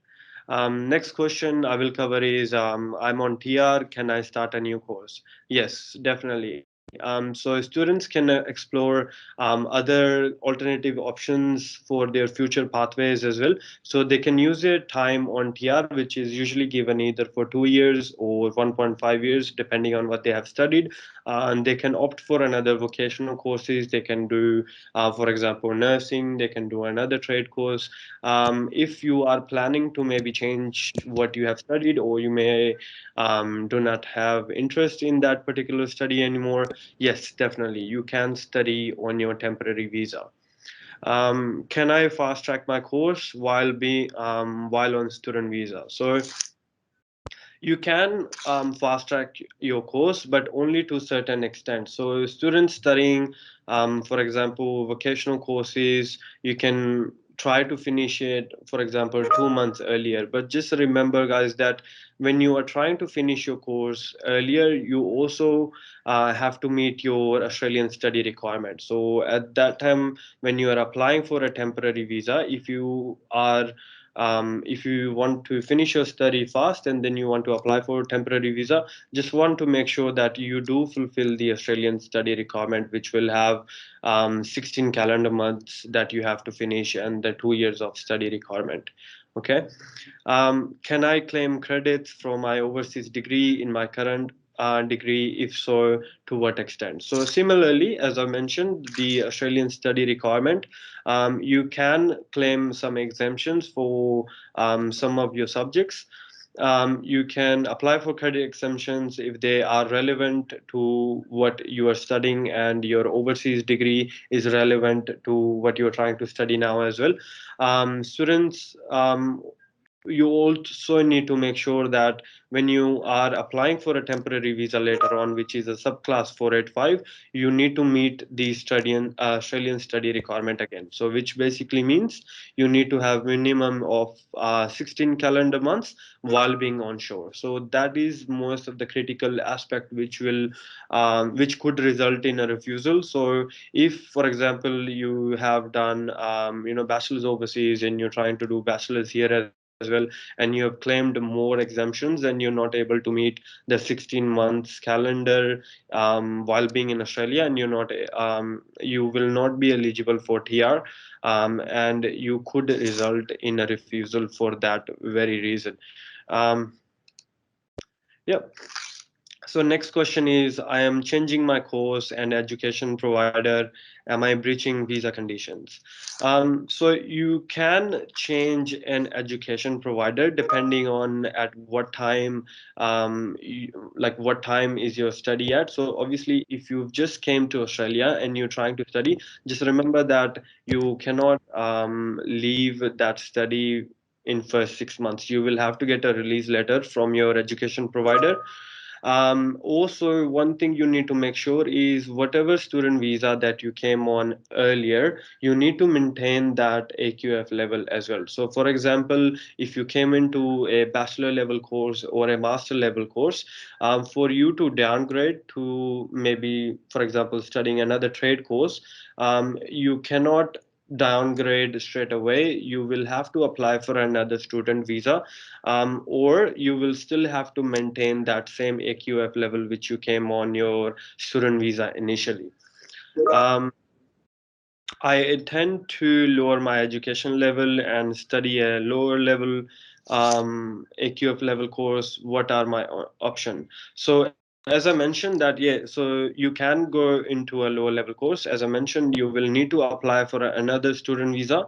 Next question I will cover is I'm on TR, can I start a new course? Yes, definitely. So students can explore other alternative options for their future pathways as well. So they can use their time on TR, which is usually given either for 2 years or 1.5 years, depending on what they have studied. And they can opt for another vocational courses. They can do, for example, nursing. They can do another trade course. If you are planning to maybe change what you have studied, or you may do not have interest in that particular study anymore, yes, definitely you can study on your temporary visa. Can I fast track my course while on student visa? So you can fast track your course, but only to a certain extent. So students studying, for example, vocational courses, you can try to finish it, for example, 2 months earlier. But just remember, guys, that when you are trying to finish your course earlier, you also have to meet your Australian study requirement. So at that time, when you are applying for a temporary visa, if you want to finish your study fast and then you want to apply for a temporary visa, just want to make sure that you do fulfill the Australian study requirement, which will have 16 calendar months that you have to finish and the 2 years of study requirement. Okay. Can I claim credits from my overseas degree in my current degree? If so, to what extent? So similarly, as I mentioned, the Australian study requirement, you can claim some exemptions for some of your subjects. You can apply for credit exemptions if they are relevant to what you are studying and your overseas degree is relevant to what you're trying to study now as well. Students you also need to make sure that when you are applying for a temporary visa later on, which is a subclass 485, you need to meet the Australian study requirement again. So which basically means you need to have minimum of 16 calendar months while being onshore. So that is most of the critical aspect which could result in a refusal. So if, for example, you have done bachelor's overseas and you're trying to do bachelor's here as well, and you have claimed more exemptions and you're not able to meet the 16 months calendar while being in Australia, and you will not be eligible for TR, and you could result in a refusal for that very reason. um, yeah. So next question is, I am changing my course and education provider. Am I breaching visa conditions? So you can change an education provider depending on at what time, like what time is your study at. So obviously, if you've just came to Australia and you're trying to study, just remember that you cannot leave that study in first 6 months. You will have to get a release letter from your education provider. Also, one thing you need to make sure is whatever student visa that you came on earlier, you need to maintain that AQF level as well. So, for example, if you came into a bachelor level course or a master level course, for you to downgrade to maybe, for example, studying another trade course, you cannot downgrade straight away. You will have to apply for another student visa, or you will still have to maintain that same AQF level which you came on your student visa initially. Um, I tend to lower my education level and study a lower level AQF level course. What are my option? So as I mentioned that, yeah, so you can go into a lower level course. As I mentioned, you will need to apply for another student visa.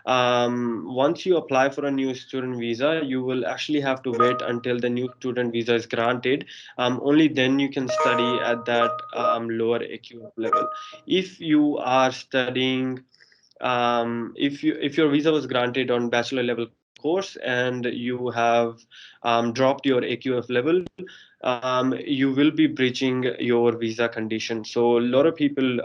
Once you apply for a new student visa, you will actually have to wait until the new student visa is granted. Only then you can study at that lower AQF level. If you are studying, if your visa was granted on bachelor level course and you have dropped your AQF level, you will be breaching your visa condition. So a lot of people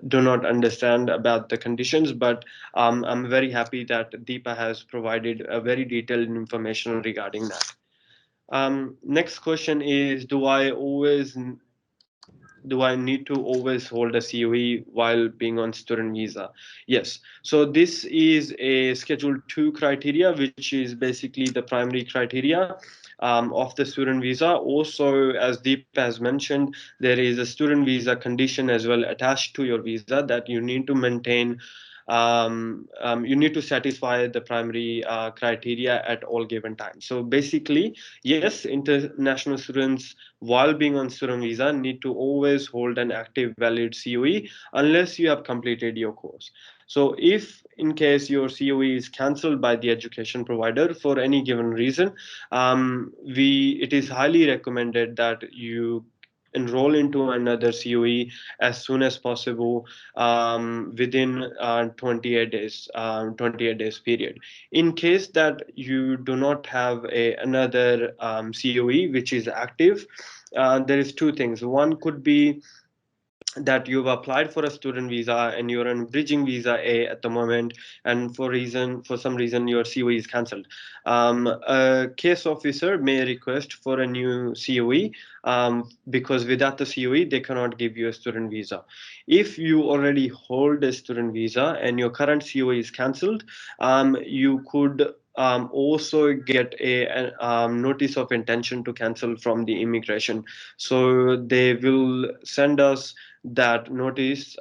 do not understand about the conditions, but I'm very happy that Deepa has provided a very detailed information regarding that. Next question is, do I need to always hold a COE while being on student visa? Yes. So this is a Schedule 2 criteria, which is basically the primary criteria of the student visa. Also, as Deepa has mentioned, there is a student visa condition as well attached to your visa that you need to maintain. You need to satisfy the primary criteria at all given times. So basically, yes, international students, while being on student visa, need to always hold an active valid COE unless you have completed your course. So if in case your COE is cancelled by the education provider for any given reason, it is highly recommended that you enroll into another COE as soon as possible, within 28 days, 28 days period. In case that you do not have another COE which is active, there is two things. One could be that you've applied for a student visa and you're on bridging visa A at the moment, and for some reason your COE is cancelled. A case officer may request for a new COE, because without the COE they cannot give you a student visa. If you already hold a student visa and your current COE is cancelled, you could also get a notice of intention to cancel from the immigration. So they will send us that notice,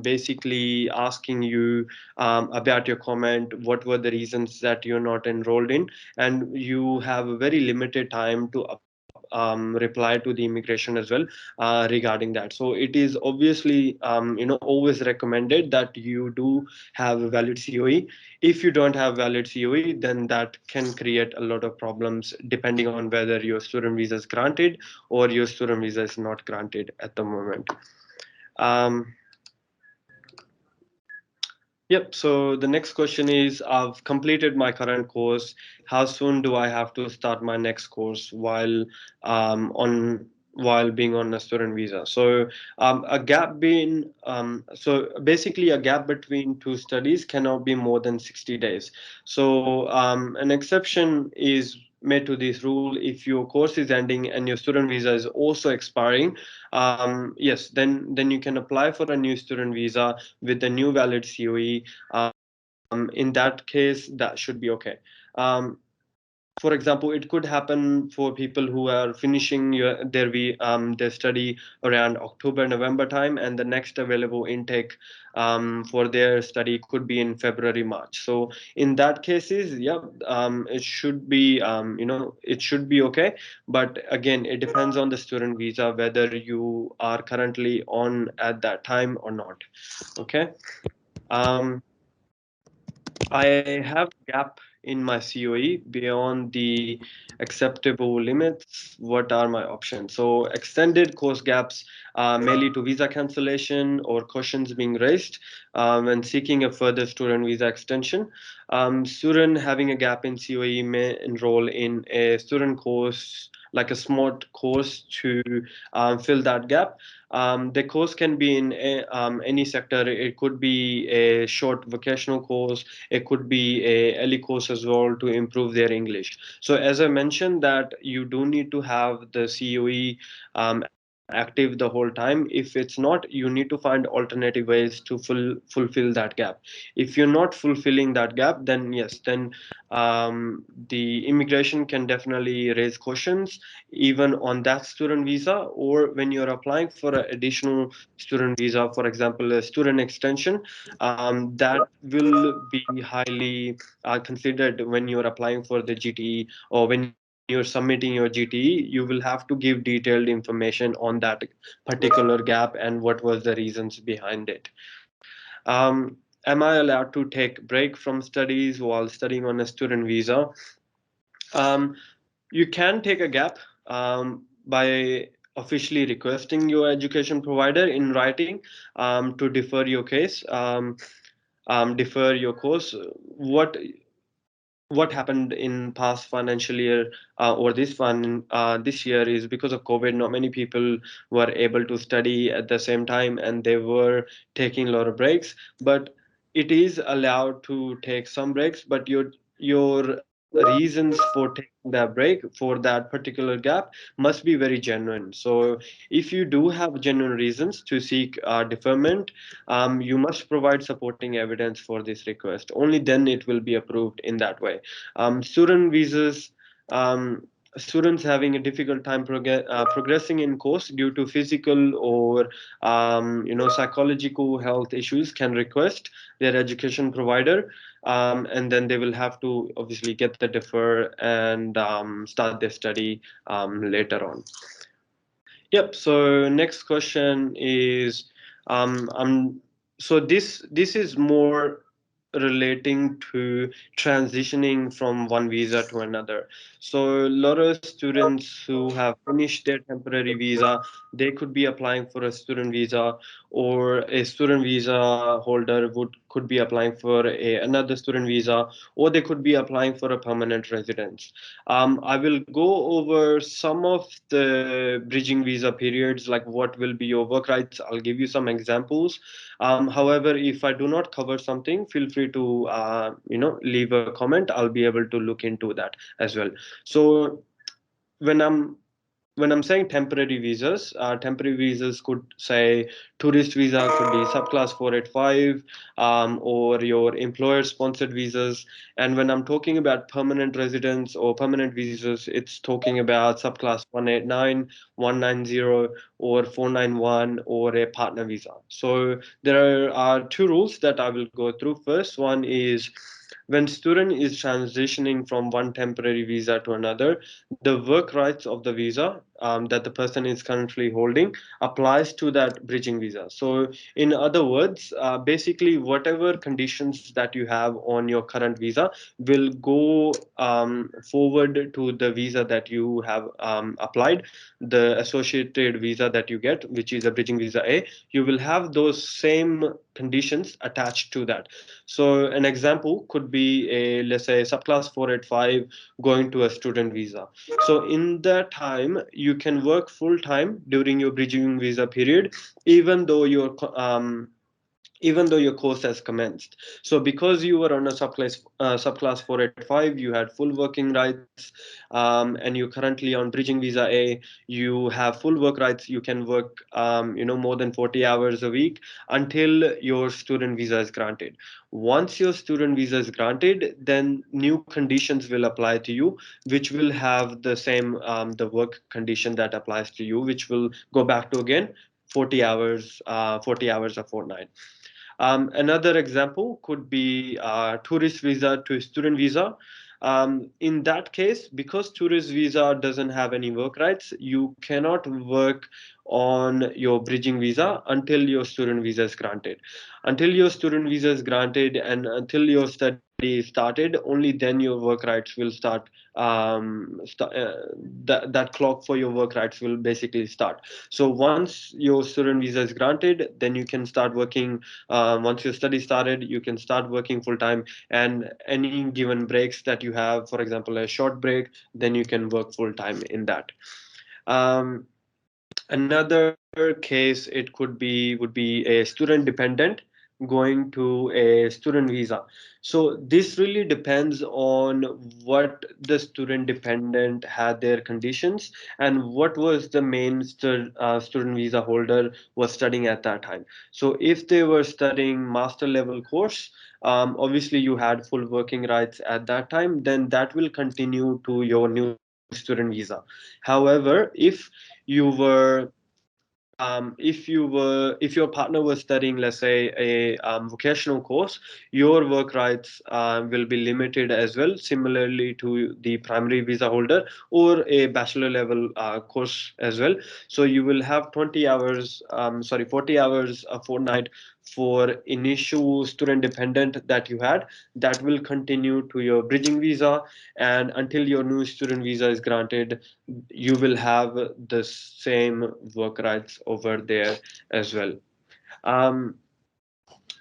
basically asking you about your comment, what were the reasons that you're not enrolled in, and you have a very limited time to reply to the immigration as well regarding that. So it is obviously always recommended that you do have a valid COE. If you don't have valid COE, then that can create a lot of problems depending on whether your student visa is granted or your student visa is not granted at the moment. Um, Yep. So the next question is, I've completed my current course. How soon do I have to start my next course on while being on a student visa? So basically a gap between two studies cannot be more than 60 days. So an exception is made to this rule if your course is ending and your student visa is also expiring. Yes, then you can apply for a new student visa with a new valid COE. In that case, that should be okay. Um, for example, it could happen for people who are finishing their study around October, November time, and the next available intake for their study could be in February, March. So in that cases, yeah, it should be it should be okay. But again, it depends on the student visa whether you are currently on at that time or not. Okay. Um, I have gap in my COE beyond the acceptable limits. What are my options? So extended course gaps may lead to visa cancellation or questions being raised when seeking a further student visa extension. Student having a gap in COE may enroll in a student course like a smart course to fill that gap. The course can be in any sector. It could be a short vocational course, it could be a LE course as well to improve their English. So as I mentioned that you do need to have the COE active the whole time. If it's not, you need to find alternative ways to fulfill that gap. If you're not fulfilling that gap, then yes, then the immigration can definitely raise questions even on that student visa, or when you're applying for an additional student visa, for example a student extension, that will be highly considered when you're applying for the GTE, or when you're submitting your GTE, you will have to give detailed information on that particular gap and what was the reasons behind it. Am I allowed to take break from studies while studying on a student visa? Um, you can take a gap by officially requesting your education provider in writing to defer your case, defer your course. What happened in past financial year or this year is because of COVID, not many people were able to study at the same time, and they were taking a lot of breaks. But it is allowed to take some breaks, but your reasons for taking that break for that particular gap must be very genuine. So if you do have genuine reasons to seek deferment, you must provide supporting evidence for this request. Only then it will be approved in that way. Student visas, um, students having a difficult time progressing in course due to physical or psychological health issues can request their education provider, and then they will have to obviously get the defer and start their study later on. Yep. So next question is, so this is more relating to transitioning from one visa to another. So a lot of students who have finished their temporary visa, they could be applying for a student visa, or a student visa holder would could be applying for another student visa, or they could be applying for a permanent residence. I will go over some of the bridging visa periods, like what will be your work rights. I'll give you some examples. However, if I do not cover something, feel free to leave a comment. I'll be able to look into that as well. So when I'm when I'm saying temporary visas could say tourist visa, could be subclass 485, or your employer sponsored visas. And when I'm talking about permanent residence or permanent visas, it's talking about subclass 189, 190, or 491, or a partner visa. So there are two rules that I will go through. First one is When student is transitioning from one temporary visa to another, the work rights of the visa that the person is currently holding applies to that bridging visa. So in other words, basically whatever conditions that you have on your current visa will go forward to the visa that you have applied, the associated visa that you get, which is a bridging visa A. You will have those same conditions attached to that. So an example could be a, let's say, subclass 485 going to a student visa. So in that time, you can work full time during your bridging visa period, even though your course has commenced. So because you were on a subclass 485, you had full working rights, and you're currently on bridging visa A, you have full work rights. You can work more than 40 hours a week until your student visa is granted. Once your student visa is granted, then new conditions will apply to you, which will have the same the work condition that applies to you, which will go back to again 40 hours a fortnight. Another example could be tourist visa to student visa. In that case, because tourist visa doesn't have any work rights, you cannot work on your bridging visa until your student visa is granted. Until your student visa is granted and until your study is started, only then your work rights will start. That clock for your work rights will basically start. So once your student visa is granted, then you can start working. Once your study started, you can start working full time, and any given breaks that you have, for example a short break, then you can work full time in that. um, Another case it could be would be a student dependent going to a student visa. So this really depends on what the student dependent had their conditions and what was the main student visa holder was studying at that time. So if they were studying master level course, obviously you had full working rights at that time, then that will continue to your new student visa. However, you were if your partner was studying, let's say, a vocational course, your work rights will be limited as well, similarly to the primary visa holder or a bachelor level course as well. So you will have 40 hours a fortnight for initial student dependent that you had. That will continue to your bridging visa, and until your new student visa is granted, you will have the same work rights over there as well. Um,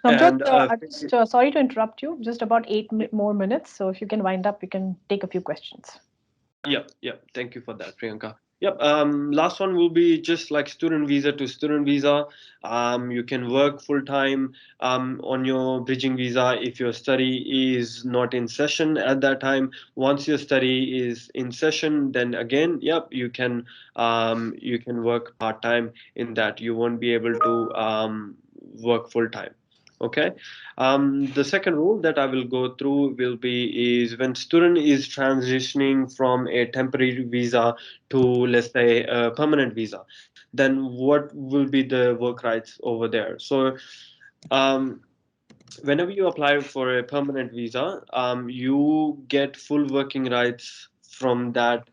Navjot, and I'm just sorry to interrupt you. Just about more minutes. So if you can wind up, we can take a few questions. yeah. Thank you for that, Priyanka. Yep. Last one will be just like student visa to student visa. You can work full time on your bridging visa if your study is not in session at that time. Once your study is in session, then again, yep, you can work part time in that. You won't be able to work full time. Okay. The second rule that I will go through will be is when student is transitioning from a temporary visa to, let's say, a permanent visa, then what will be the work rights over there? So um, whenever you apply for a permanent visa, you get full working rights from that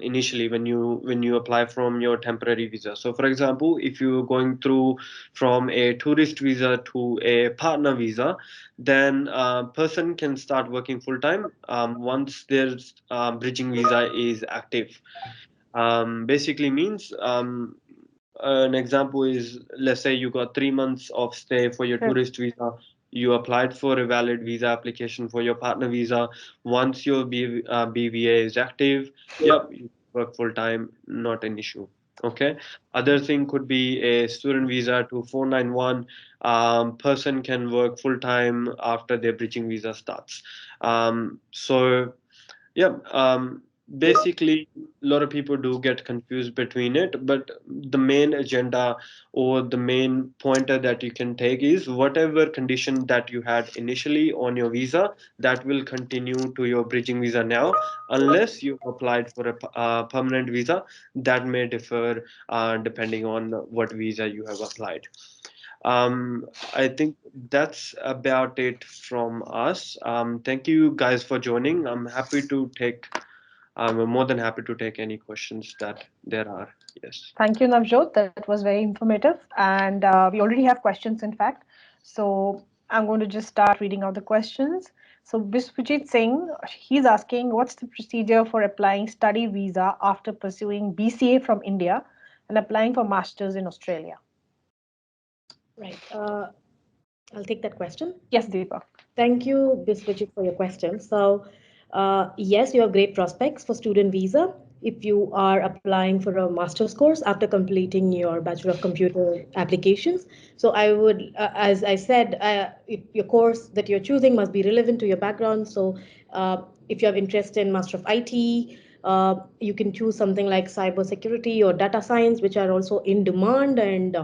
initially when you apply from your temporary visa. So, for example, if you're going through from a tourist visa to a partner visa, then a person can start working full time once their bridging visa is active. Basically means an example is, let's say you got 3 months of stay for your Sure. tourist visa. You applied for a valid visa application for your partner visa. Once your BVA is active, yep, you work full time, not an issue. Okay. Other thing could be a student visa to 491. Person can work full time after their bridging visa starts. So yeah, basically, a lot of people do get confused between it, but the main agenda or the main pointer that you can take is whatever condition that you had initially on your visa, that will continue to your bridging visa now, unless you applied for a permanent visa. That may differ depending on what visa you have applied. I think that's about it from us. Thank you guys for joining. I'm more than happy to take any questions that there are. Yes. Thank you, Navjot. That was very informative. And we already have questions, in fact. So I'm going to just start reading out the questions. So Biswajit Singh, he's asking, what's the procedure for applying study visa after pursuing BCA from India and applying for masters in Australia? Right. I'll take that question. Yes, Deepa. Thank you, Biswajit, for your question. So, yes, you have great prospects for student visa if you are applying for a master's course after completing your Bachelor of Computer applications. So, I would, as I said, your course that you're choosing must be relevant to your background. So, if you have interest in Master of IT, you can choose something like cybersecurity or data science, which are also in demand, and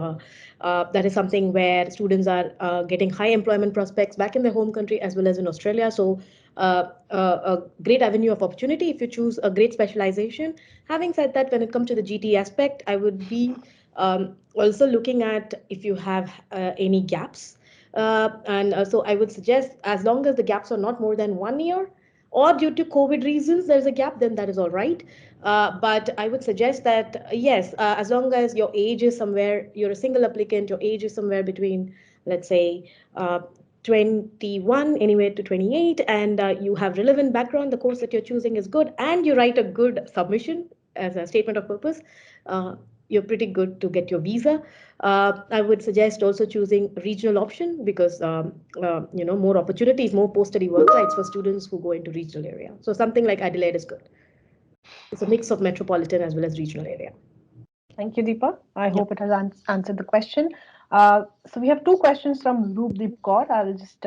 that is something where students are getting high employment prospects back in their home country as well as in Australia. So a great avenue of opportunity if you choose a great specialization. Having said that, when it comes to the GT aspect, I would be also looking at if you have any gaps. So I would suggest, as long as the gaps are not more than 1 year, or due to COVID reasons, there's a gap, then that is all right. But I would suggest that, yes, as long as your age is somewhere, you're a single applicant, your age is somewhere between, let's say, 21 anywhere to 28, and you have relevant background, the course that you're choosing is good, and you write a good submission as a statement of purpose, you're pretty good to get your visa. I would suggest also choosing regional option because more opportunities, more post-study work rights for students who go into regional area. So something like Adelaide is good. It's a mix of metropolitan as well as regional area. Thank you, Deepa. I hope it has answered the question. So we have two questions from Roopdeep Kaur. I will just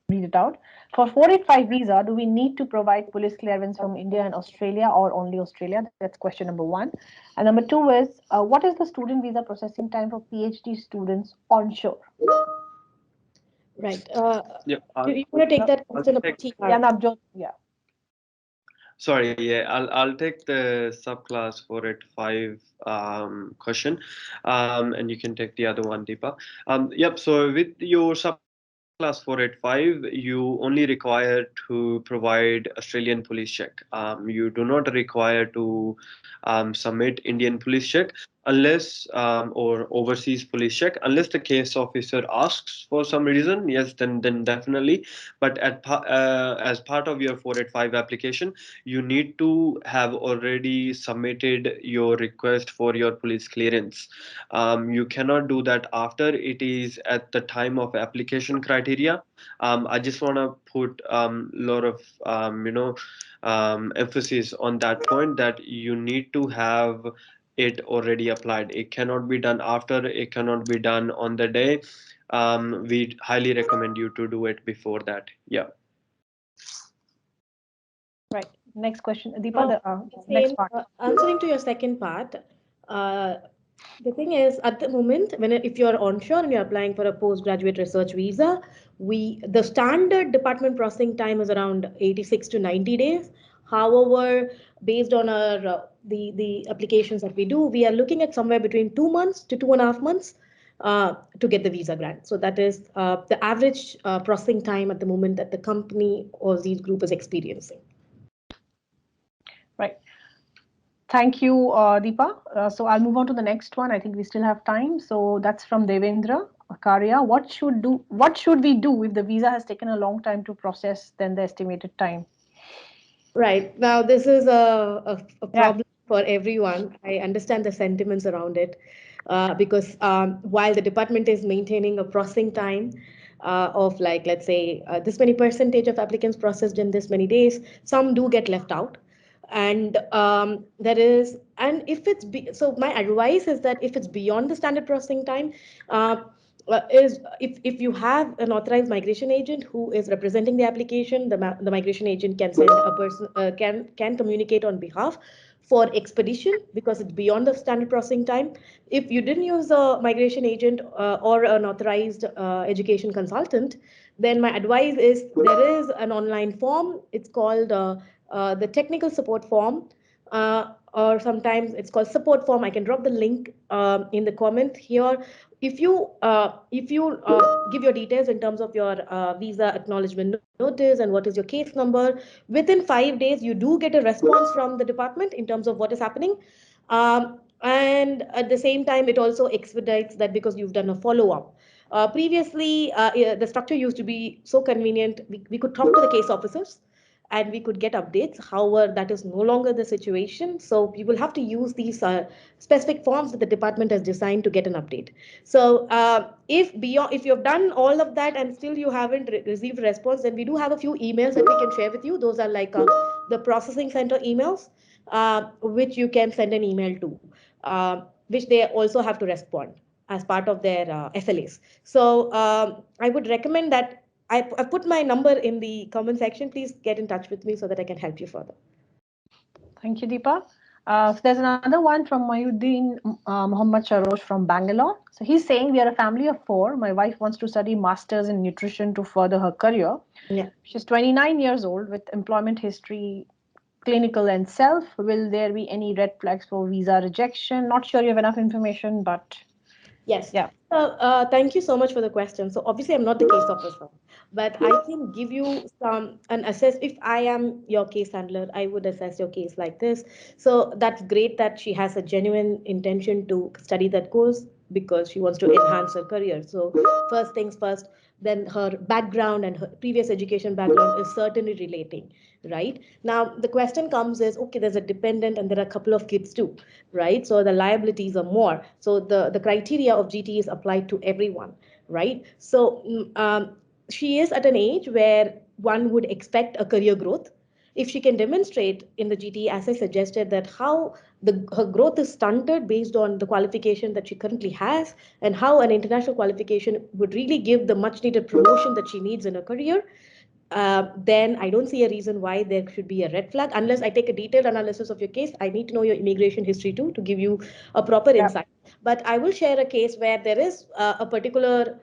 read it out. For 485 visa, do we need to provide police clearance from India and Australia or only Australia? That's question number one. And number two is, what is the student visa processing time for PhD students onshore? Right. Yeah, do you want to take that question about TR? Yeah, Navjot. Yeah. Sorry, yeah, I'll take the subclass 485 question, and you can take the other one, Deepa. Yep. So with your subclass 485, you only require to provide Australian police check. You do not require to submit Indian police check unless or overseas police check unless the case officer asks for some reason. Yes, then definitely. But as part of your 485 application, you need to have already submitted your request for your police clearance. You cannot do that after. It is at the time of application criteria. I just want to put a lot of emphasis on that point, that you need to have it already applied. It cannot be done after. It cannot be done on the day. We highly recommend you to do it before that. Yeah. Right. Next question, Deepa. Next part. Answering to your second part, the thing is, at the moment, if you're onshore and you're applying for a postgraduate research visa, the standard department processing time is around 86 to 90 days. However, based on our the applications that we do, we are looking at somewhere between 2 months to 2.5 months to get the visa grant. So that is the average processing time at the moment that the company or Aussizz Group is experiencing. Right. Thank you, Deepa. So I'll move on to the next one. I think we still have time. So that's from Devendra Akaria. What should we do if the visa has taken a long time to process than the estimated time? Right. Now, this is a problem for everyone. I understand the sentiments around it because while the department is maintaining a processing time of like, let's say, this many percentage of applicants processed in this many days, some do get left out. And if it's so my advice is that if it's beyond the standard processing time, is if you have an authorized migration agent who is representing the application, the migration agent can send a person can communicate on behalf for expedition because it's beyond the standard processing time. If you didn't use a migration agent or an authorized education consultant, then my advice is there is an online form. It's called the technical support form. or sometimes it's called support form. I can drop the link in the comment here. If you give your details in terms of your visa acknowledgement notice and what is your case number, within 5 days you do get a response from the department in terms of what is happening. And at the same time, it also expedites that because you've done a follow-up. Previously, the structure used to be so convenient. We could talk to the case officers and we could get updates. However, that is no longer the situation. So you will have to use these specific forms that the department has designed to get an update. So if you've done all of that and still you haven't received a response, then we do have a few emails that we can share with you. Those are like the processing center emails, which you can send an email to, which they also have to respond as part of their SLAs. So I would recommend that I put my number in the comment section. Please get in touch with me so that I can help you further. Thank you, Deepa. So there's another one from Mayuddin Muhammad Charosh from Bangalore. So he's saying, we are a family of 4. My wife wants to study masters in nutrition to further her career. Yeah. She's 29 years old with employment history, clinical and self. Will there be any red flags for visa rejection? Not sure you have enough information, but yes. Yeah. Thank you so much for the question. So obviously I'm not the case officer, but I can give you an assess. If I am your case handler, I would assess your case like this. So that's great that she has a genuine intention to study that course because she wants to enhance her career. So first things first, then her background and her previous education background is certainly relating, right? Now the question comes is, okay, there's a dependent and there are a couple of kids too, right? So the liabilities are more. So the criteria of GTE is applied to everyone, right? So she is at an age where one would expect a career growth. If she can demonstrate in the GTE, as I suggested, that how her growth is stunted based on the qualification that she currently has and how an international qualification would really give the much needed promotion that she needs in her career, then I don't see a reason why there should be a red flag unless I take a detailed analysis of your case. I need to know your immigration history too to give you a proper insight. But I will share a case where there is a particular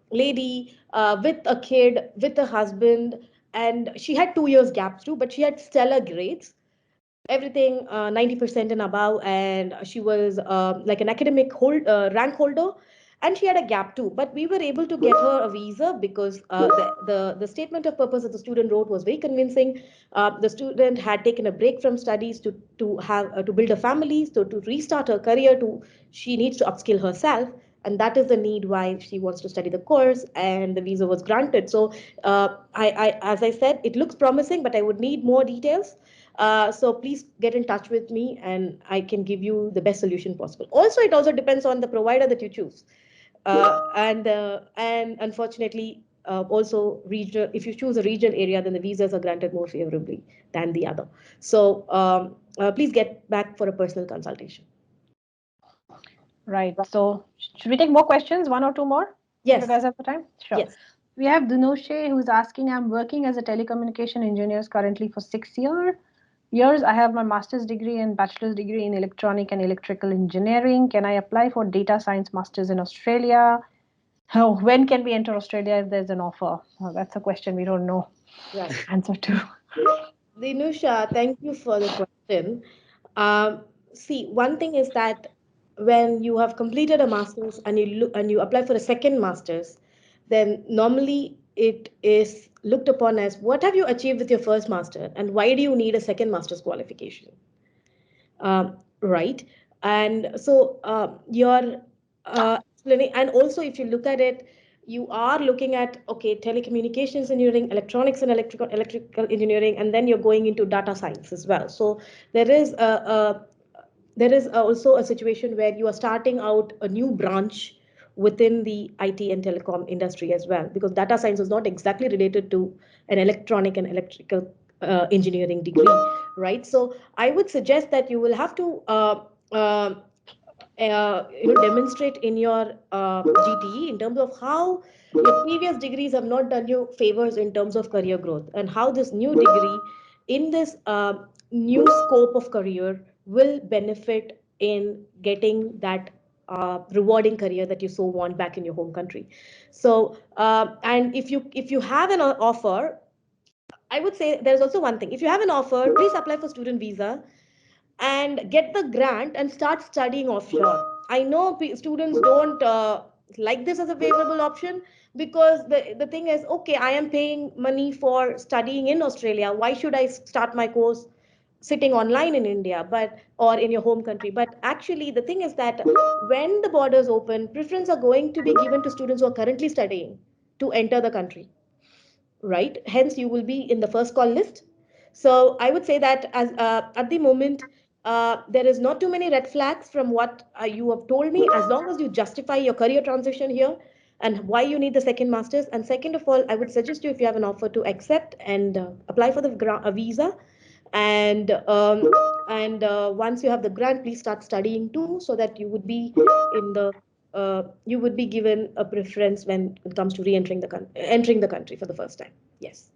lady with a kid, with a husband, and she had 2 years gaps too, but she had stellar grades, everything 90% and above, and she was like an academic rank holder, and she had a gap too, but we were able to get her a visa because the statement of purpose that the student wrote was very convincing. The student had taken a break from studies to build a family, so to restart her career, to she needs to upskill herself, and that is the need why she wants to study the course, and the visa was granted. So as I said, it looks promising, but I would need more details. So please get in touch with me and I can give you the best solution possible. Also, it also depends on the provider that you choose. And unfortunately, also regional, if you choose a regional area, then the visas are granted more favorably than the other. So please get back for a personal consultation. Right. So should we take more questions? 1 or 2 more? Yes. You guys have the time? Sure. Yes. We have Dunushe who's asking, I'm working as a telecommunication engineer currently for 6 years. I have my master's degree and bachelor's degree in electronic and electrical engineering. Can I apply for data science masters in Australia? When can we enter Australia if there's an offer? That's a question we don't know. Right. Answer to. Dinusha, thank you for the question. See, one thing is that when you have completed a master's and you apply for a second master's, then normally it is looked upon as what have you achieved with your first master and why do you need a second master's qualification? Right. And so your and also if you look at it, you are looking at, okay, telecommunications engineering, electronics and electrical engineering, and then you're going into data science as well. So there is also a situation where you are starting out a new branch within the IT and telecom industry as well, because data science is not exactly related to an electronic and electrical engineering degree, right? So I would suggest that you will have to demonstrate in your GTE in terms of how your previous degrees have not done you favors in terms of career growth, and how this new degree in this new scope of career will benefit in getting that rewarding career that you so want back in your home country. So and if you have an offer, I would say there's also one thing. If you have an offer, please apply for student visa. and get the grant and start studying offshore. I know students don't like this as a favorable option, because the thing is, okay, I am paying money for studying in Australia. Why should I start my course sitting online in India, but or in your home country? But actually, the thing is that when the borders open, preference are going to be given to students who are currently studying to enter the country, right? Hence, you will be in the first call list. So I would say that as at the moment, there is not too many red flags from what you have told me, as long as you justify your career transition here and why you need the second master's. And second of all, I would suggest you, if you have an offer, to accept and apply for the visa. And once you have the grant, please start studying too, so that you would be in the you would be given a preference when it comes to re-entering entering the country for the first time. Yes.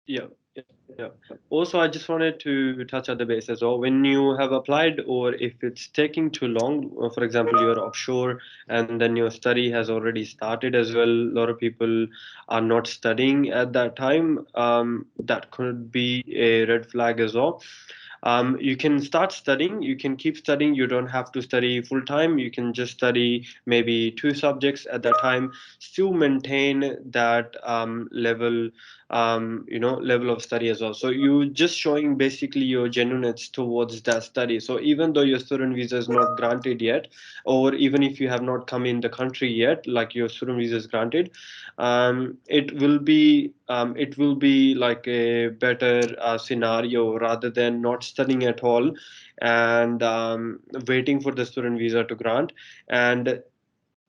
Yeah, yeah, yeah. Also, I just wanted to touch on the base as well. When you have applied, or if it's taking too long, for example, you're offshore and then your study has already started as well, a lot of people are not studying at that time. That could be a red flag as well. You can start studying, you can keep studying, you don't have to study full time, you can just study maybe two subjects at that time, still maintain that level, level of study as well. So you just showing basically your genuineness towards that study. So even though your student visa is not granted yet, or even if you have not come in the country yet, like your student visa is granted, it will be like a better scenario rather than not studying at all and waiting for the student visa to grant. And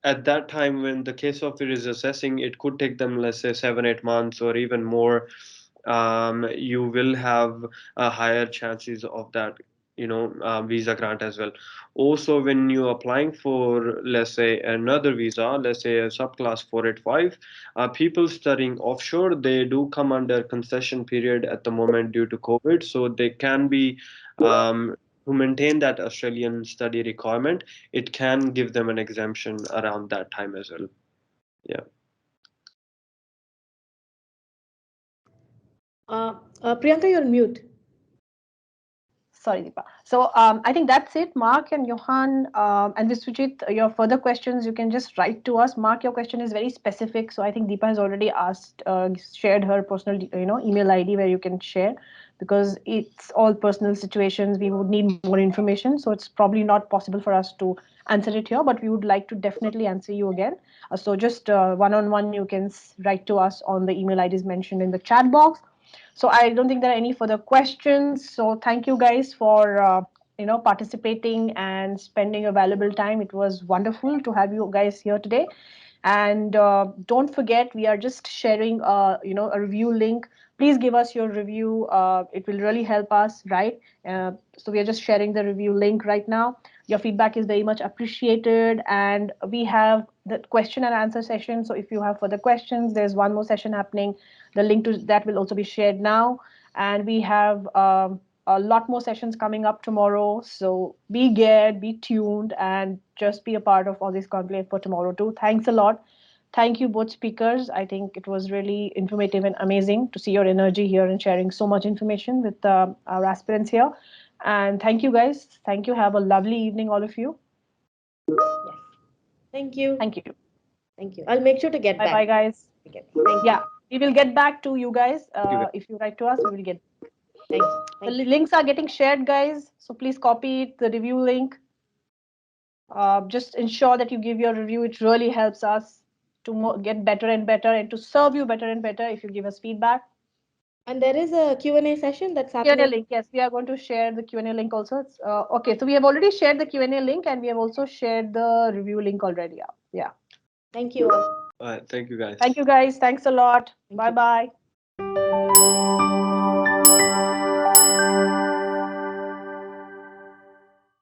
at that time, when the case officer is assessing, it could take them, let's say, 7 8 months or even more. You will have higher chances of that, visa grant as well. Also, when you're applying for, let's say, another visa, let's say a subclass 485, people studying offshore, they do come under concession period at the moment due to COVID, so they can be to maintain that Australian study requirement, it can give them an exemption around that time as well. Yeah. Priyanka, you're on mute. Sorry, Deepa. So I think that's it. Mark and Johan and Viswajit, your further questions, you can just write to us. Mark, your question is very specific. So I think Deepa has already shared her personal, email ID where you can share, because it's all personal situations. We would need more information. So it's probably not possible for us to answer it here, but we would like to definitely answer you again. So just one-on-one, you can write to us on the email IDs mentioned in the chat box. So I don't think there are any further questions. So thank you guys for participating and spending your valuable time. It was wonderful to have you guys here today. And don't forget, we are just sharing a review link. Please give us your review. It will really help us, right? So we are just sharing the review link right now. Your feedback is very much appreciated. And we have the question and answer session. So if you have further questions, there's one more session happening. The link to that will also be shared now. And we have a lot more sessions coming up tomorrow. So be geared, be tuned, and just be a part of Aussizz Conclave for tomorrow too. Thanks a lot. Thank you, both speakers. I think it was really informative and amazing to see your energy here and sharing so much information with our aspirants here. And thank you, guys. Thank you. Have a lovely evening, all of you. Yes. Thank you. Thank you. Thank you. I'll make sure to get back. Bye, guys. Thank you. Yeah, we will get back to you guys. you. If you write to us, we will get. Thank you. The links are getting shared, guys. So please copy it, the review link. Just ensure that you give your review. It really helps us to get better and better and to serve you better and better if you give us feedback. And there is a Q&A session that's happening. Q&A link, yes, we are going to share the Q&A link also. It's, okay, so we have already shared the Q&A link and we have also shared the review link already. Yeah. Thank you all. All right, thank you guys. Thank you guys. Thanks a lot. Bye-bye.